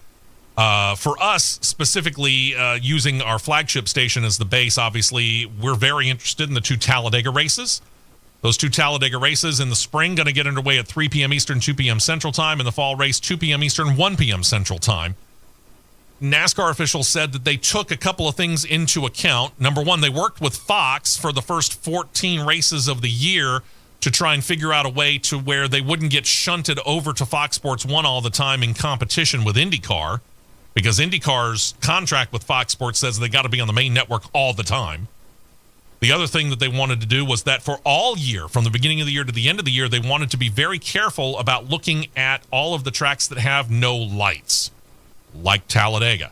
For us, specifically using our flagship station as the base, obviously, we're very interested in the 2 Talladega races. Those 2 Talladega races in the spring going to get underway at 3 p.m. Eastern, 2 p.m. Central Time. In the fall race, 2 p.m. Eastern, 1 p.m. Central Time. NASCAR officials said that they took a couple of things into account. Number one, they worked with Fox for the first 14 races of the year to try and figure out a way to where they wouldn't get shunted over to Fox Sports 1 all the time in competition with Indycar, because IndyCar's contract with Fox Sports says they got to be on the main network all the time. The other thing that they wanted to do was that for all year, from the beginning of the year to the end of the year, they wanted to be very careful about looking at all of the tracks that have no lights, like Talladega,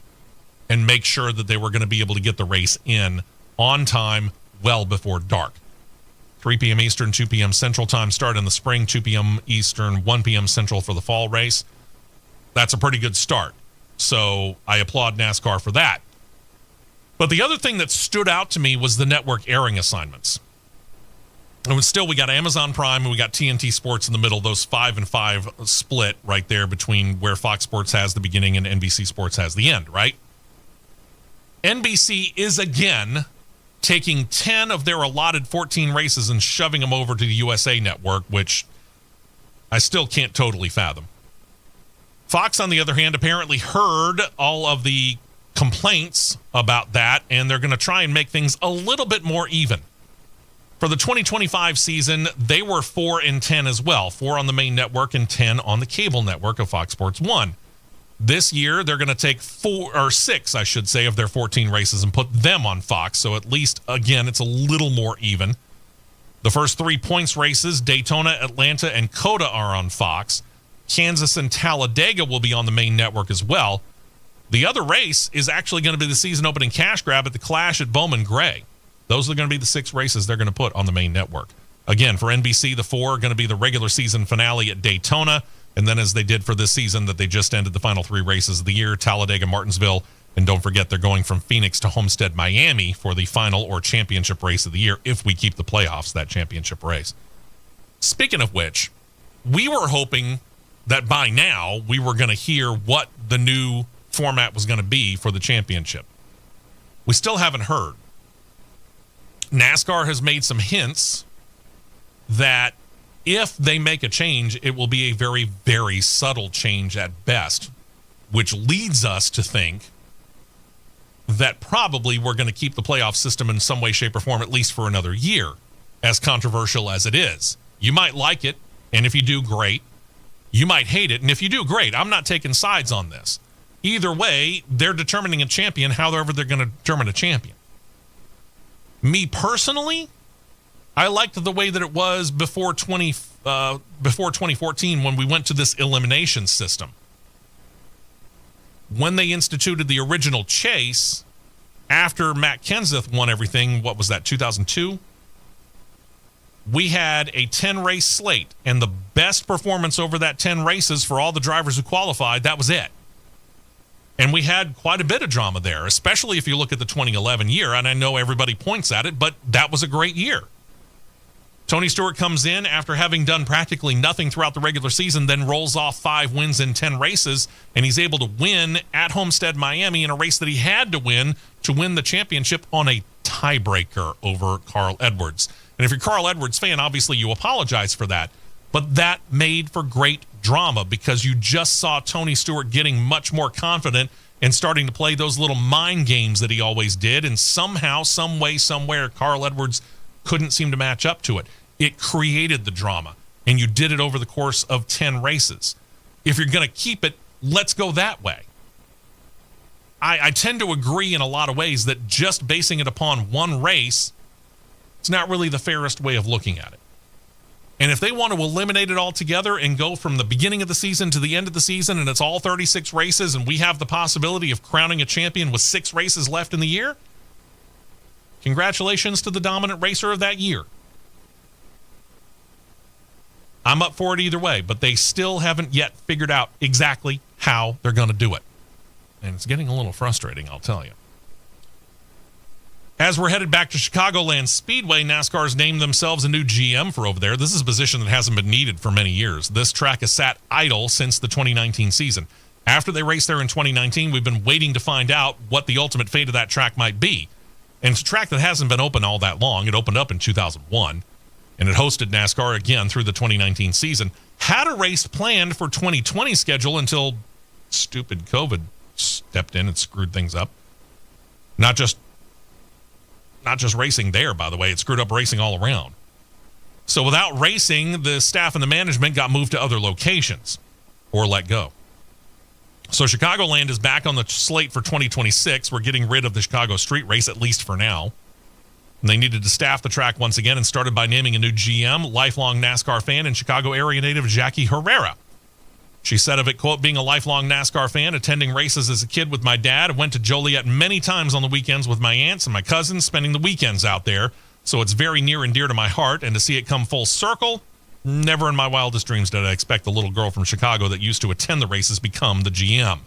and make sure that they were going to be able to get the race in on time well before dark. 3 p.m. Eastern, 2 p.m. Central Time start in the spring, 2 p.m. Eastern, 1 p.m. Central for the fall race. That's a pretty good start. So I applaud NASCAR for that. But the other thing that stood out to me was the network airing assignments. And still, we got Amazon Prime and we got TNT Sports in the middle, those 5 and 5 split right there between where Fox Sports has the beginning and NBC Sports has the end, right? NBC is again taking 10 of their allotted 14 races and shoving them over to the USA Network, which I still can't totally fathom. Fox, on the other hand, apparently heard all of the complaints about that, and they're going to try and make things a little bit more even. For the 2025 season, they were 4 and 10 as well, 4 on the main network and 10 on the cable network of Fox Sports 1. This year, they're going to take 6, I should say, of their 14 races and put them on Fox. So at least, again, it's a little more even. The first 3 points races, Daytona, Atlanta, and COTA, are on Fox. Kansas and Talladega will be on the main network as well. The other race is actually going to be the season opening cash grab at the Clash at Bowman Gray. Those are going to be the 6 races they're going to put on the main network. Again, for NBC, the 4 are going to be the regular season finale at Daytona. And then, as they did for this season that they just ended, the final 3 races of the year, Talladega, Martinsville. And don't forget, they're going from Phoenix to Homestead, Miami for the final or championship race of the year, if we keep the playoffs, that championship race. Speaking of which, we were hoping that by now we were going to hear what the new format was going to be for the championship. We still haven't heard. NASCAR has made some hints that if they make a change, it will be a very, very subtle change at best, which leads us to think that probably we're going to keep the playoff system in some way, shape, or form, at least for another year, as controversial as it is. You might like it, and if you do, great. You might hate it, and if you do, great. I'm not taking sides on this. Either way, they're determining a champion however they're going to determine a champion. Me personally, I liked the way that it was before 2014 when we went to this elimination system. When they instituted the original chase, after Matt Kenseth won everything, what was that, 2002? We had a 10-race slate, and the best performance over that 10 races for all the drivers who qualified, that was it. And we had quite a bit of drama there, especially if you look at the 2011 year, and I know everybody points at it, but that was a great year. Tony Stewart comes in after having done practically nothing throughout the regular season, then rolls off 5 wins in 10 races, and he's able to win at Homestead, Miami in a race that he had to win the championship on a tiebreaker over Carl Edwards. And if you're a Carl Edwards fan, obviously you apologize for that. But that made for great drama because you just saw Tony Stewart getting much more confident and starting to play those little mind games that he always did. And somehow, some way, somewhere, Carl Edwards couldn't seem to match up to it. It created the drama. And you did it over the course of 10 races. If you're going to keep it, let's go that way. I tend to agree in a lot of ways that just basing it upon one race, it's not really the fairest way of looking at it. And if they want to eliminate it altogether and go from the beginning of the season to the end of the season and it's all 36 races and we have the possibility of crowning a champion with 6 races left in the year, congratulations to the dominant racer of that year. I'm up for it either way, but they still haven't yet figured out exactly how they're going to do it. And it's getting a little frustrating, I'll tell you. As we're headed back to Chicagoland Speedway, NASCAR's named themselves a new GM for over there. This is a position that hasn't been needed for many years. This track has sat idle since the 2019 season. After they raced there in 2019, we've been waiting to find out what the ultimate fate of that track might be. And it's a track that hasn't been open all that long. It opened up in 2001, and it hosted NASCAR again through the 2019 season. Had a race planned for 2020 schedule until stupid COVID stepped in and screwed things up. Not just racing there, by the way. It screwed up racing all around. So without racing, the staff and the management got moved to other locations or let go. So Chicagoland is back on the slate for 2026. We're getting rid of the Chicago street race, at least for now. And they needed to staff the track once again and started by naming a new GM, lifelong NASCAR fan and Chicago area native Jackie Herrera. She said of it, quote, being a lifelong NASCAR fan, attending races as a kid with my dad, went to Joliet many times on the weekends with my aunts and my cousins, spending the weekends out there. So it's very near and dear to my heart, and to see it come full circle, never in my wildest dreams did I expect the little girl from Chicago that used to attend the races become the GM.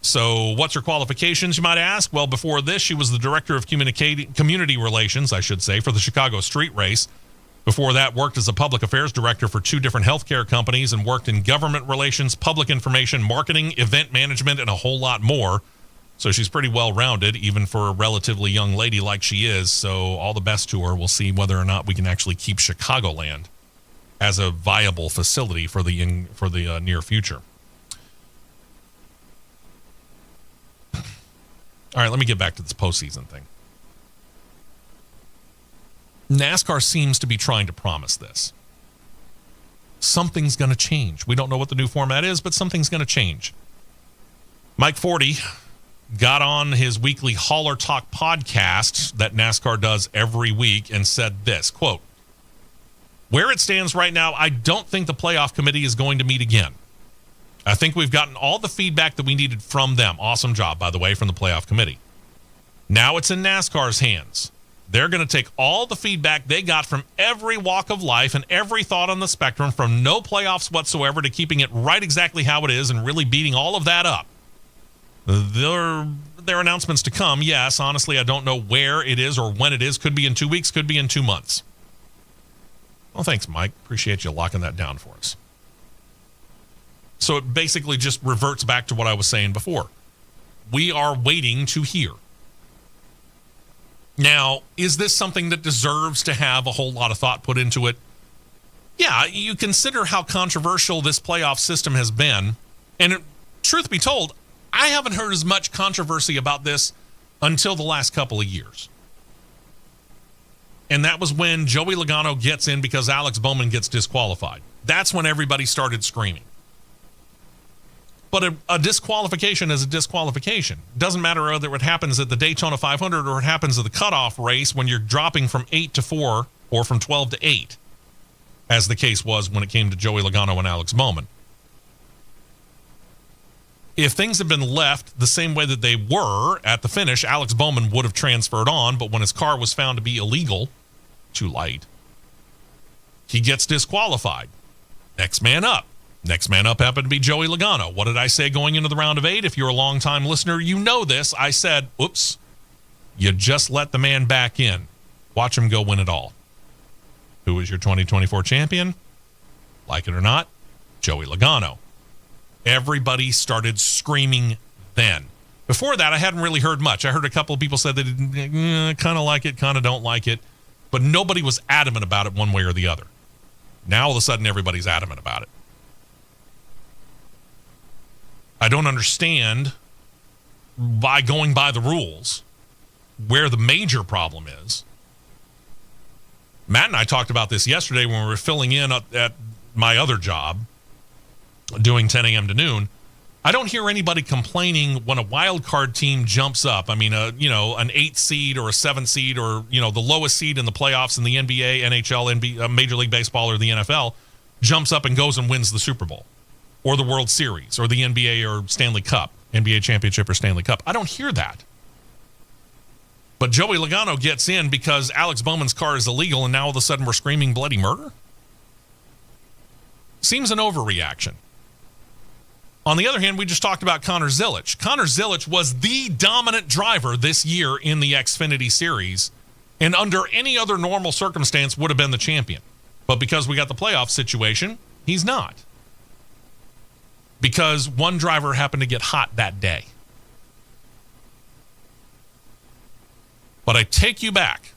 So what's her qualifications, you might ask? Well, before this, she was the director of community relations, I should say, for the Chicago street race. Before that, worked as a public affairs director for 2 different healthcare companies and worked in government relations, public information, marketing, event management, and a whole lot more. So she's pretty well-rounded, even for a relatively young lady like she is. So all the best to her. We'll see whether or not we can actually keep Chicagoland as a viable facility for the near future. All right, let me get back to this postseason thing. NASCAR seems to be trying to promise this. Something's going to change. We don't know what the new format is, but something's going to change. Mike Forty got on his weekly Hauler Talk podcast that NASCAR does every week and said this, quote, where it stands right now, I don't think the playoff committee is going to meet again. I think we've gotten all the feedback that we needed from them. Awesome job, by the way, from the playoff committee. Now it's in NASCAR's hands. They're going to take all the feedback they got from every walk of life and every thought on the spectrum, from no playoffs whatsoever to keeping it right exactly how it is and really beating all of that up. There are announcements to come, yes. Honestly, I don't know where it is or when it is. Could be in 2 weeks, could be in 2 months. Well, thanks, Mike. Appreciate you locking that down for us. So it basically just reverts back to what I was saying before. We are waiting to hear. Now, is this something that deserves to have a whole lot of thought put into it? Yeah, you consider how controversial this playoff system has been. And truth be told, I haven't heard as much controversy about this until the last couple of years. And that was when Joey Logano gets in because Alex Bowman gets disqualified. That's when everybody started screaming. But a disqualification is a disqualification. Doesn't matter whether it happens at the Daytona 500 or it happens at the cutoff race when you're dropping from 8 to 4 or from 12 to 8, as the case was when it came to Joey Logano and Alex Bowman. If things had been left the same way that they were at the finish, Alex Bowman would have transferred on, but when his car was found to be illegal, too late, he gets disqualified. Next man up. Next man up happened to be Joey Logano. What did I say going into the round of 8? If you're a longtime listener, you know this. I said, oops, you just let the man back in. Watch him go win it all. Who is your 2024 champion? Like it or not, Joey Logano. Everybody started screaming then. Before that, I hadn't really heard much. I heard a couple of people said they didn't kind of like it, kind of don't like it, but nobody was adamant about it one way or the other. Now, all of a sudden, everybody's adamant about it. I don't understand, by going by the rules, where the major problem is. Matt and I talked about this yesterday when we were filling in at my other job, doing 10 a.m. to noon. I don't hear anybody complaining when a wild card team jumps up. I mean, an 8th seed or a 7th seed, or the lowest seed in the playoffs in the NBA, NHL, Major League Baseball, or the NFL jumps up and goes and wins the Super Bowl, or the World Series, or the NBA or Stanley Cup, NBA championship or Stanley Cup. I don't hear that. But Joey Logano gets in because Alex Bowman's car is illegal, and now all of a sudden we're screaming bloody murder? Seems an overreaction. On the other hand, we just talked about Connor Zilisch. Connor Zilisch was the dominant driver this year in the Xfinity Series, and under any other normal circumstance would have been the champion. But because we got the playoff situation, he's not. Because one driver happened to get hot that day. But I take you back,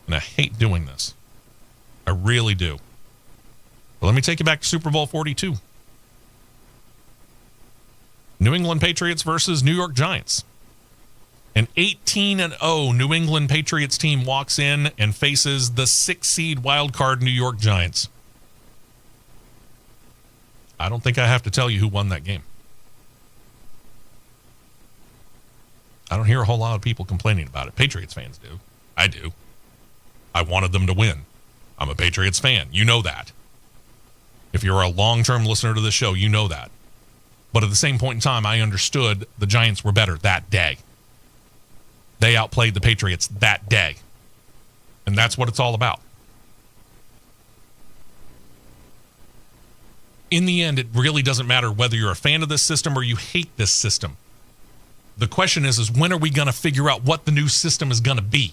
and I hate doing this. I really do. But let me take you back to Super Bowl 42. New England Patriots versus New York Giants. An 18-0 New England Patriots team walks in and faces the 6-seed wildcard New York Giants. I don't think I have to tell you who won that game. I don't hear a whole lot of people complaining about it. Patriots fans do. I do. I wanted them to win. I'm a Patriots fan. You know that. If you're a long-term listener to this show, you know that. But at the same point in time, I understood the Giants were better that day. They outplayed the Patriots that day. And that's what it's all about. In the end, it really doesn't matter whether you're a fan of this system or you hate this system. The question is when are we going to figure out what the new system is going to be?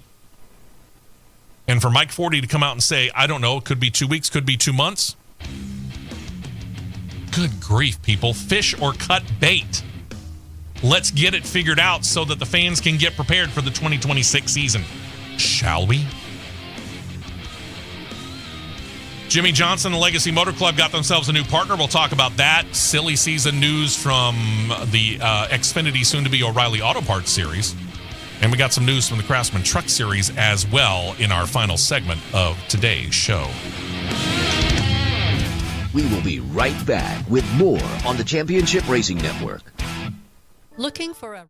And for Mike Forty to come out and say, I don't know, it could be 2 weeks, could be 2 months. Good grief, people. Fish or cut bait. Let's get it figured out so that the fans can get prepared for the 2026 season. Shall we? Jimmy Johnson and Legacy Motor Club got themselves a new partner. We'll talk about that. Silly season news from the Xfinity, soon-to-be O'Reilly Auto Parts Series. And we got some news from the Craftsman Truck Series as well in our final segment of today's show. We will be right back with more on the Championship Racing Network. Looking for a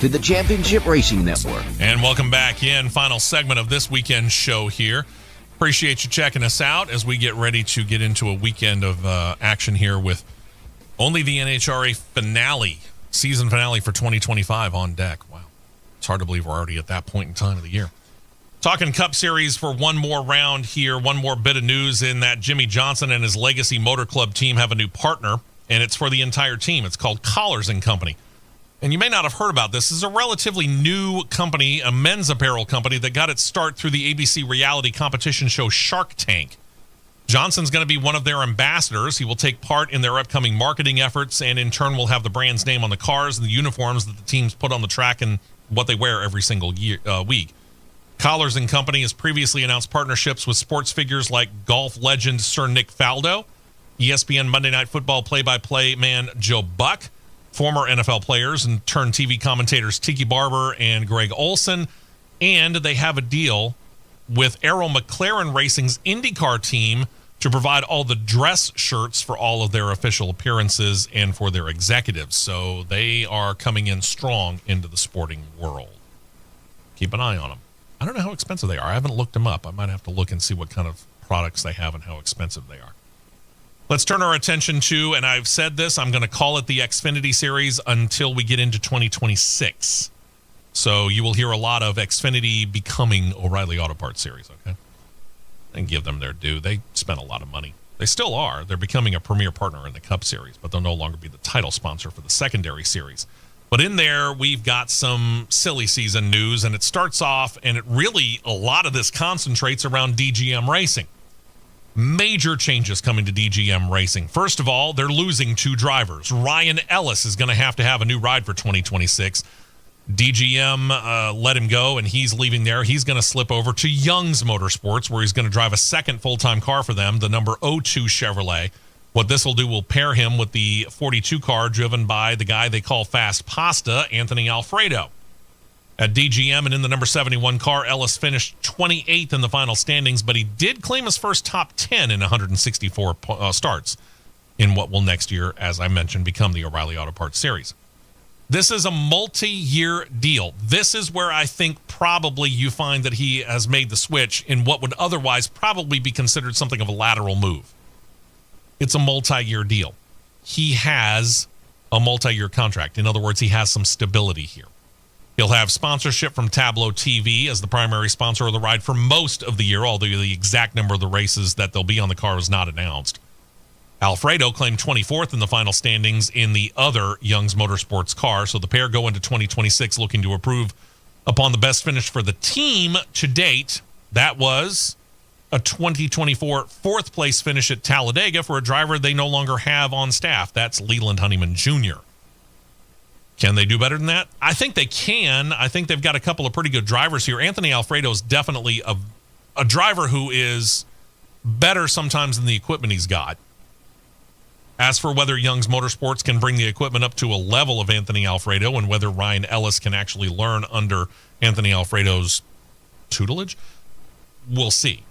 to the Championship Racing Network. And welcome back in. Final segment of this weekend show here. Appreciate you checking us out as we get ready to get into a weekend of action here with only the NHRA finale, season finale for 2025 on deck. Wow. It's hard to believe we're already at that point in time of the year. Talking Cup Series for one more round here. One more bit of news in that Jimmy Johnson and his Legacy Motor Club team have a new partner, and it's for the entire team. It's called Collars & Company. And you may not have heard about this. This is a relatively new company, a men's apparel company that got its start through the ABC reality competition show Shark Tank. Johnson's going to be one of their ambassadors. He will take part in their upcoming marketing efforts and in turn will have the brand's name on the cars and the uniforms that the teams put on the track and what they wear every single week. Collars & Company has previously announced partnerships with sports figures like golf legend Sir Nick Faldo, ESPN Monday Night Football play-by-play man Joe Buck, former NFL players and turned TV commentators Tiki Barber and Greg Olson, and they have a deal with Arrow McLaren Racing's Indycar team to provide all the dress shirts for all of their official appearances and for their executives. So they are coming in strong into the sporting world. Keep an eye on them. I don't know how expensive they are. I haven't looked them up. I might have to look and see what kind of products they have and how expensive they are. Let's turn our attention to, and I've said this, I'm going to call it the Xfinity Series until we get into 2026. So you will hear a lot of Xfinity becoming O'Reilly Auto Parts Series, okay? And give them their due. They spent a lot of money. They still are. They're becoming a premier partner in the Cup Series, but they'll no longer be the title sponsor for the secondary series. But in there, we've got some silly season news, and it starts off, and it really, a lot of this concentrates around DGM Racing. Major changes coming to DGM Racing. First of all, they're losing 2 drivers. Ryan Ellis is going to have a new ride for 2026. DGM let him go, and he's leaving there. He's going to slip over to Young's Motorsports, where he's going to drive a second full-time car for them, the number 02 Chevrolet. What this will do will pair him with the 42 car driven by the guy they call Fast Pasta, Anthony Alfredo. At DGM and in the number 71 car, Ellis finished 28th in the final standings, but he did claim his first top 10 in 164 starts in what will next year, as I mentioned, become the O'Reilly Auto Parts Series. This is a multi-year deal. This is where I think probably you find that he has made the switch in what would otherwise probably be considered something of a lateral move. It's a multi-year deal. He has a multi-year contract. In other words, he has some stability here. He'll have sponsorship from Tableau TV as the primary sponsor of the ride for most of the year, although the exact number of the races that they'll be on the car is not announced. Alfredo claimed 24th in the final standings in the other Young's Motorsports car, so the pair go into 2026 looking to improve upon the best finish for the team to date. That was a 2024 fourth-place finish at Talladega for a driver they no longer have on staff. That's Leland Honeyman Jr. Can they do better than that? I think they can. I think they've got a couple of pretty good drivers here. Anthony Alfredo is definitely a driver who is better sometimes than the equipment he's got. As for whether Young's Motorsports can bring the equipment up to a level of Anthony Alfredo and whether Ryan Ellis can actually learn under Anthony Alfredo's tutelage, we'll see.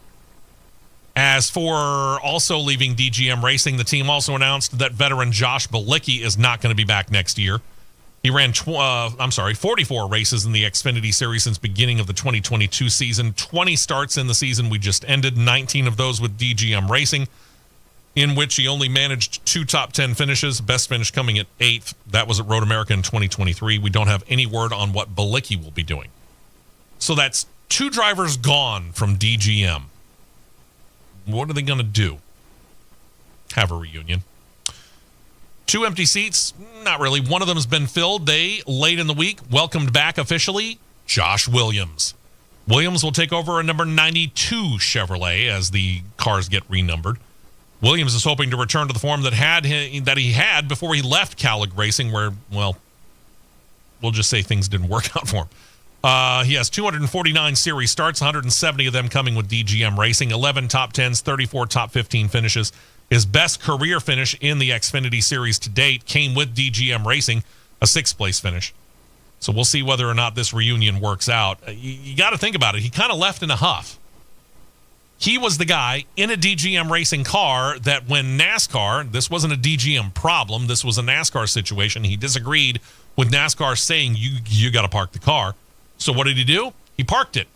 As for also leaving DGM Racing, the team also announced that veteran Josh Bilicki is not going to be back next year. He ran 44 races in the Xfinity Series since beginning of the 2022 season. 20 starts in the season we just ended, 19 of those with DGM Racing, in which he only managed 2 top 10 finishes, best finish coming at 8th. That was at Road America in 2023. We don't have any word on what Bilicki will be doing. So that's 2 drivers gone from DGM. What are they going to do? Have a reunion. 2 empty seats? Not really. One of them has been filled. They, late in the week, welcomed back officially Josh Williams. Williams will take over a number 92 Chevrolet as the cars get renumbered. Williams is hoping to return to the form that he had before he left Calic Racing, where, well, we'll just say things didn't work out for him. He has 249 series starts, 170 of them coming with DGM Racing, 11 top 10s, 34 top 15 finishes. His best career finish in the Xfinity Series to date came with DGM Racing, a 6th-place finish. So we'll see whether or not this reunion works out. You got to think about it. He kind of left in a huff. He was the guy in a DGM racing car that when NASCAR, this wasn't a DGM problem, this was a NASCAR situation. He disagreed with NASCAR saying, you got to park the car. So what did he do? He parked it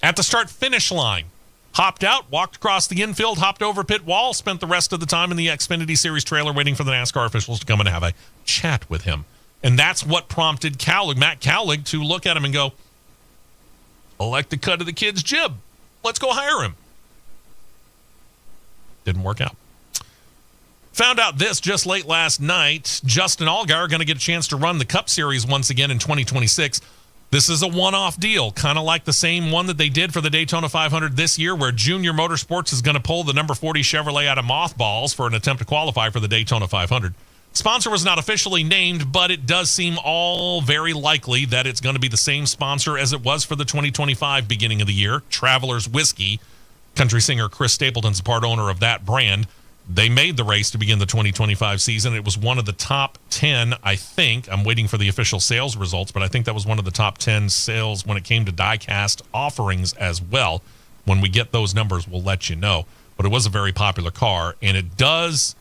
at the start-finish line. Hopped out, walked across the infield, hopped over pit wall, spent the rest of the time in the Xfinity Series trailer waiting for the NASCAR officials to come and have a chat with him. And that's what prompted Matt Cowlig, to look at him and go, I like the cut of the kid's jib. Let's go hire him. Didn't work out. Found out this just late last night. Justin Allgaier going to get a chance to run the Cup Series once again in 2026. This is a one-off deal, kind of like the same one that they did for the Daytona 500 this year, where Junior Motorsports is going to pull the number 40 Chevrolet out of mothballs for an attempt to qualify for the Daytona 500. Sponsor was not officially named, but it does seem all very likely that it's going to be the same sponsor as it was for the 2025 beginning of the year, Travelers Whiskey. Country singer Chris Stapleton's a part owner of that brand. They made the race to begin the 2025 season. It was one of the top 10, I think. I'm waiting for the official sales results, but I think that was one of the top 10 sales when it came to die-cast offerings as well. When we get those numbers, we'll let you know. But it was a very popular car, and it does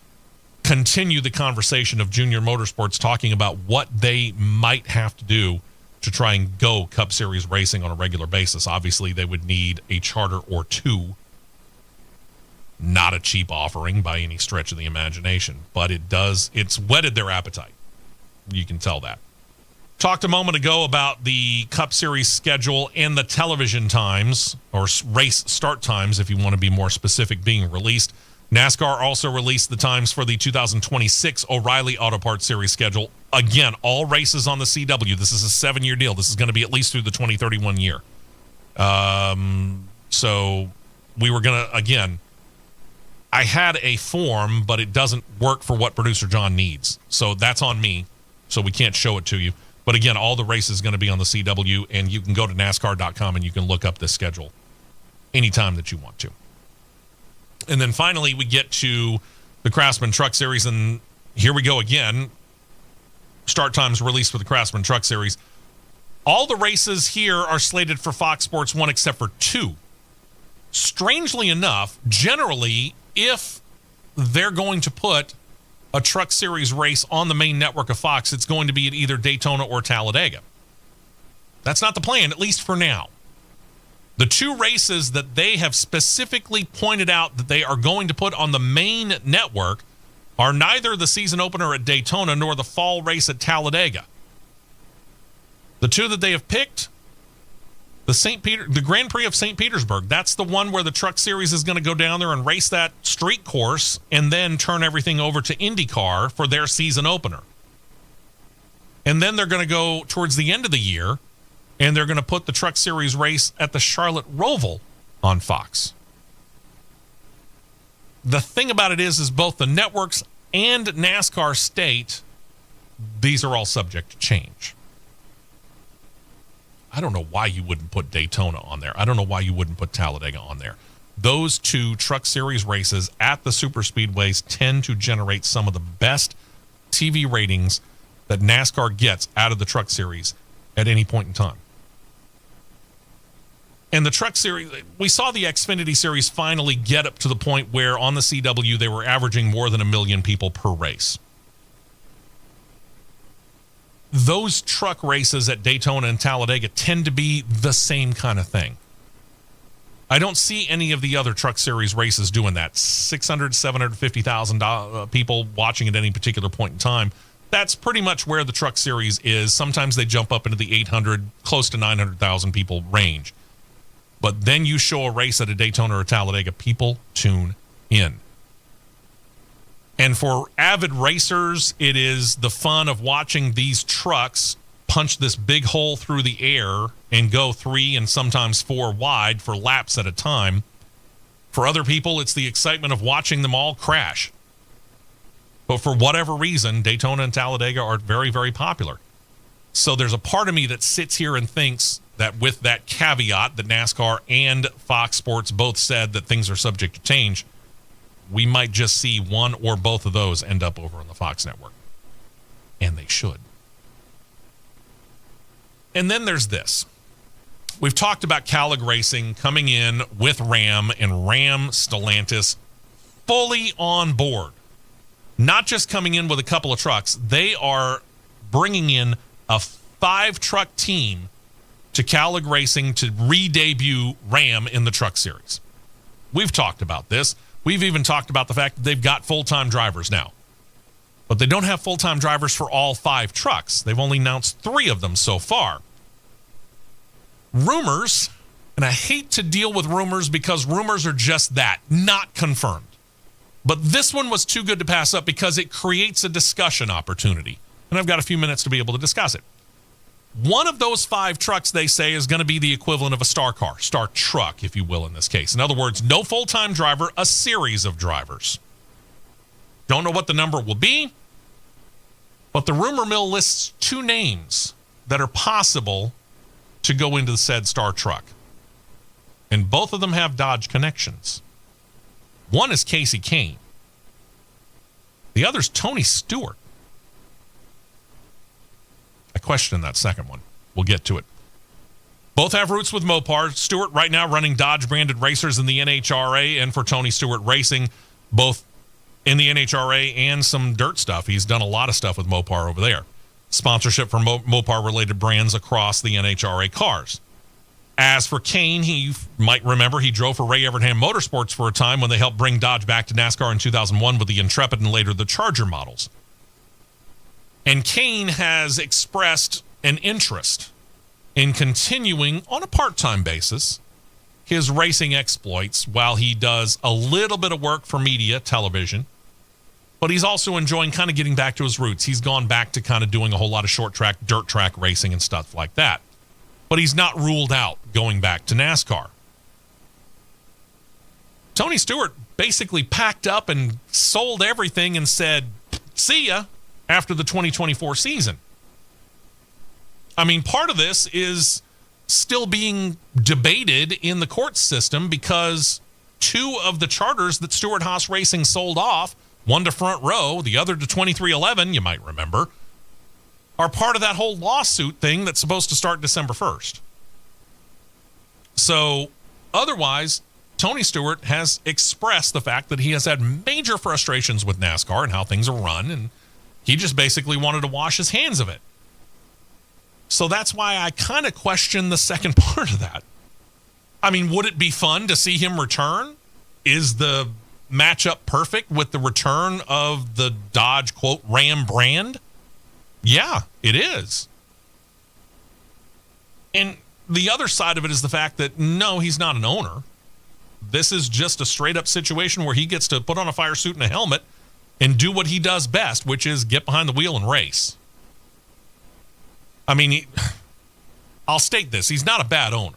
continue the conversation of Junior Motorsports talking about what they might have to do to try and go Cup Series racing on a regular basis. Obviously, they would need a charter or two. Not a cheap offering by any stretch of the imagination, but it's whetted their appetite. You can tell that. Talked a moment ago about the Cup Series schedule and the television times, or race start times, if you want to be more specific, being released. NASCAR also released the times for the 2026 O'Reilly Auto Parts Series schedule. Again, all races on the CW. This is a 7-year deal. This is going to be at least through the 2031 year. So we were going to, again, I had a form, but it doesn't work for what producer John needs. So that's on me. So we can't show it to you. But again, all the races going to be on the CW, and you can go to NASCAR.com and you can look up this schedule anytime that you want to. And then finally, we get to the Craftsman Truck Series, and here we go again. Start times released for the Craftsman Truck Series. All the races here are slated for Fox Sports 1 except for 2. Strangely enough, generally, if they're going to put a Truck Series race on the main network of Fox, it's going to be at either Daytona or Talladega. That's not the plan, at least for now. The 2 races that they have specifically pointed out that they are going to put on the main network are neither the season opener at Daytona nor the fall race at Talladega. The 2 that they have picked, the Grand Prix of St. Petersburg. That's the one where the Truck Series is going to go down there and race that street course and then turn everything over to Indycar for their season opener. And then they're going to go towards the end of the year, and they're going to put the Truck Series race at the Charlotte Roval on Fox. The thing about it is both the networks and NASCAR state these are all subject to change. I don't know why you wouldn't put Daytona on there. I don't know why you wouldn't put Talladega on there. Those 2 Truck Series races at the super speedways tend to generate some of the best TV ratings that NASCAR gets out of the Truck Series at any point in time. And the Truck Series, we saw the Xfinity Series finally get up to the point where on the CW they were averaging more than 1 million people per race. Those truck races at Daytona and Talladega tend to be the same kind of thing. I don't see any of the other Truck Series races doing that. 600, 750,000 people watching at any particular point in time. That's pretty much where the Truck Series is. Sometimes they jump up into the 800, close to 900,000 people range. But then you show a race at a Daytona or Talladega, people tune in. And for avid racers, it is the fun of watching these trucks punch this big hole through the air and go 3 and sometimes 4 wide for laps at a time. For other people, it's the excitement of watching them all crash. But for whatever reason, Daytona and Talladega are very, very popular. So there's a part of me that sits here and thinks that with that caveat that NASCAR and Fox Sports both said that things are subject to change, we might just see one or both of those end up over on the Fox network. And they should. And then there's this. we've talked about Calic Racing coming in with Ram and Ram Stellantis fully on board. Not just coming in with a couple of trucks. They are bringing in a 5-truck team to Calic Racing to re-debut Ram in the Truck Series. We've talked about this. We've even talked about the fact that they've got full-time drivers now. But they don't have full-time drivers for all 5 trucks. They've only announced 3 of them so far. Rumors, and I hate to deal with rumors because rumors are just that, not confirmed. But this one was too good to pass up because it creates a discussion opportunity. And I've got a few minutes to be able to discuss it. One of those 5 trucks, they say, is going to be the equivalent of a star car, star truck, if you will, in this case. In other words, no full-time driver, a series of drivers. Don't know what the number will be, but the rumor mill lists 2 names that are possible to go into the said star truck. And both of them have Dodge connections. One is Casey Kane. The other's Tony Stewart. I question that second one. We'll get to it. Both have roots with Mopar. Stewart right now running Dodge-branded racers in the NHRA, and for Tony Stewart Racing, both in the NHRA and some dirt stuff. He's done a lot of stuff with Mopar over there. Sponsorship for Mopar-related brands across the NHRA cars. As for Kane, you might remember he drove for Ray Evernham Motorsports for a time when they helped bring Dodge back to NASCAR in 2001 with the Intrepid and later the Charger models. And Kane has expressed an interest in continuing on a part-time basis his racing exploits while he does a little bit of work for media, television. But he's also enjoying kind of getting back to his roots. He's gone back to kind of doing a whole lot of short track, dirt track racing and stuff like that. But he's not ruled out going back to NASCAR. Tony Stewart basically packed up and sold everything and said, see ya, after the 2024 season. I mean, part of this is still being debated in the court system because 2 of the charters that Stewart-Haas Racing sold off, one to Front Row, the other to 2311, you might remember, are part of that whole lawsuit thing that's supposed to start December 1st. So, otherwise, Tony Stewart has expressed the fact that he has had major frustrations with NASCAR and how things are run, and he just basically wanted to wash his hands of it. So that's why I kind of question the second part of that. I mean, would it be fun to see him return? Is the matchup perfect with the return of the Dodge, quote, Ram brand? Yeah, it is. And the other side of it is the fact that, no, he's not an owner. This is just a straight-up situation where he gets to put on a fire suit and a helmet and do what he does best, which is get behind the wheel and race. I mean, I'll state this. He's not a bad owner.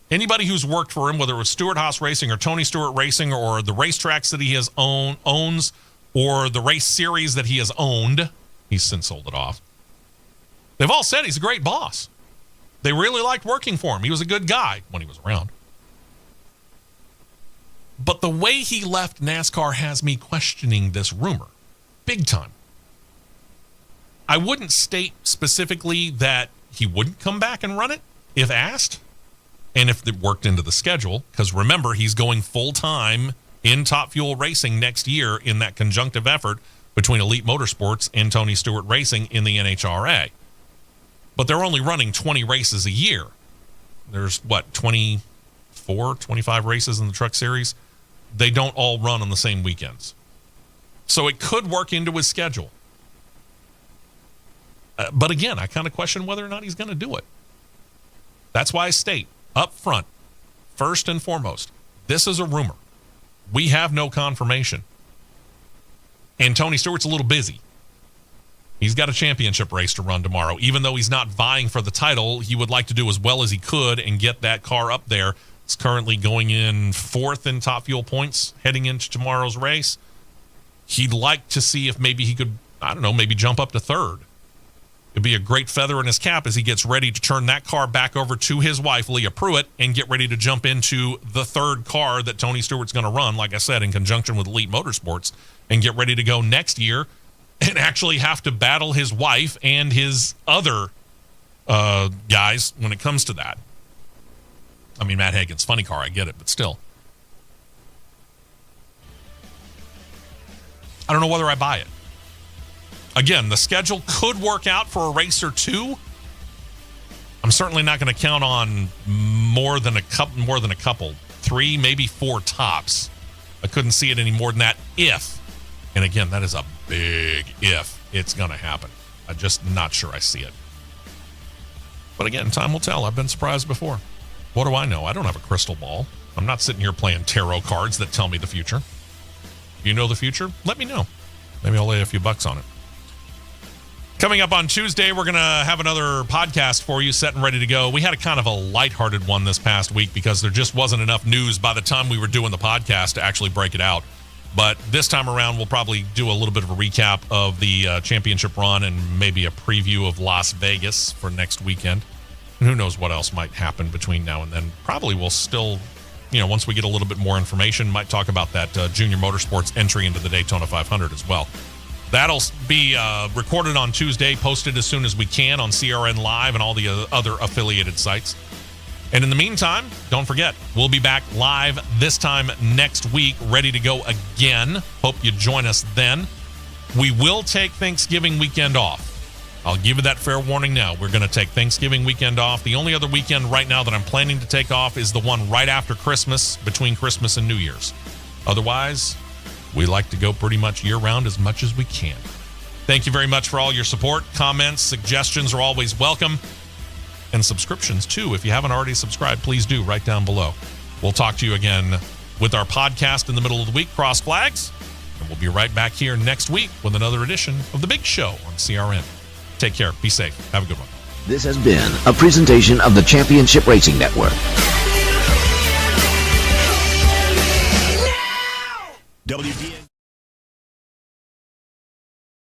Anybody who's worked for him, whether it was Stewart-Haas Racing or Tony Stewart Racing or the racetracks that he has owns or the race series that he has owned, he's since sold it off. They've all said he's a great boss. They really liked working for him. He was a good guy when he was around. But the way he left NASCAR has me questioning this rumor. Big time. I wouldn't state specifically that he wouldn't come back and run it if asked and if it worked into the schedule. Because remember, he's going full-time in Top Fuel Racing next year in that conjunctive effort between Elite Motorsports and Tony Stewart Racing in the NHRA. But they're only running 20 races a year. There's, 24, 25 races in the Truck Series? They don't all run on the same weekends. So it could work into his schedule. But again, I kind of question whether or not he's going to do it. That's why I state, up front, first and foremost, this is a rumor. We have no confirmation. And Tony Stewart's a little busy. He's got a championship race to run tomorrow. Even though he's not vying for the title, he would like to do as well as he could and get that car up there. It's currently going in 4th in Top Fuel points heading into tomorrow's race. He'd like to see if maybe he could, maybe jump up to 3rd. It'd be a great feather in his cap as he gets ready to turn that car back over to his wife, Leah Pruitt, and get ready to jump into the 3rd car that Tony Stewart's going to run, like I said, in conjunction with Elite Motorsports, and get ready to go next year and actually have to battle his wife and his other guys when it comes to that. I mean, Matt Hagan's funny car, I get it, but still. I don't know whether I buy it. Again, the schedule could work out for a race or two. I'm certainly not going to count on more than a couple, 3, maybe 4 tops. I couldn't see it any more than that if, and again, that is a big if, it's going to happen. I'm just not sure I see it. But again, time will tell. I've been surprised before. What do I know? I don't have a crystal ball. I'm not sitting here playing tarot cards that tell me the future. If you know the future, let me know. Maybe I'll lay a few bucks on it. Coming up on Tuesday, we're going to have another podcast for you set and ready to go. We had a kind of a lighthearted one this past week because there just wasn't enough news by the time we were doing the podcast to actually break it out. But this time around, we'll probably do a little bit of a recap of the championship run and maybe a preview of Las Vegas for next weekend. And who knows what else might happen between now and then. Probably we'll still, once we get a little bit more information, might talk about that Junior Motorsports entry into the Daytona 500 as well. That'll be recorded on Tuesday, posted as soon as we can on CRN Live and all the other affiliated sites. And in the meantime, don't forget, we'll be back live this time next week, ready to go again. Hope you join us then. We will take Thanksgiving weekend off. I'll give you that fair warning now. We're going to take Thanksgiving weekend off. The only other weekend right now that I'm planning to take off is the one right after Christmas, between Christmas and New Year's. Otherwise, we like to go pretty much year-round as much as we can. Thank you very much for all your support. Comments, suggestions are always welcome. And subscriptions, too. If you haven't already subscribed, please do right down below. We'll talk to you again with our podcast in the middle of the week, Cross Flags. And we'll be right back here next week with another edition of The Big Show on CRN. Take care. Be safe. Have a good one. This has been a presentation of the Championship Racing Network. WDA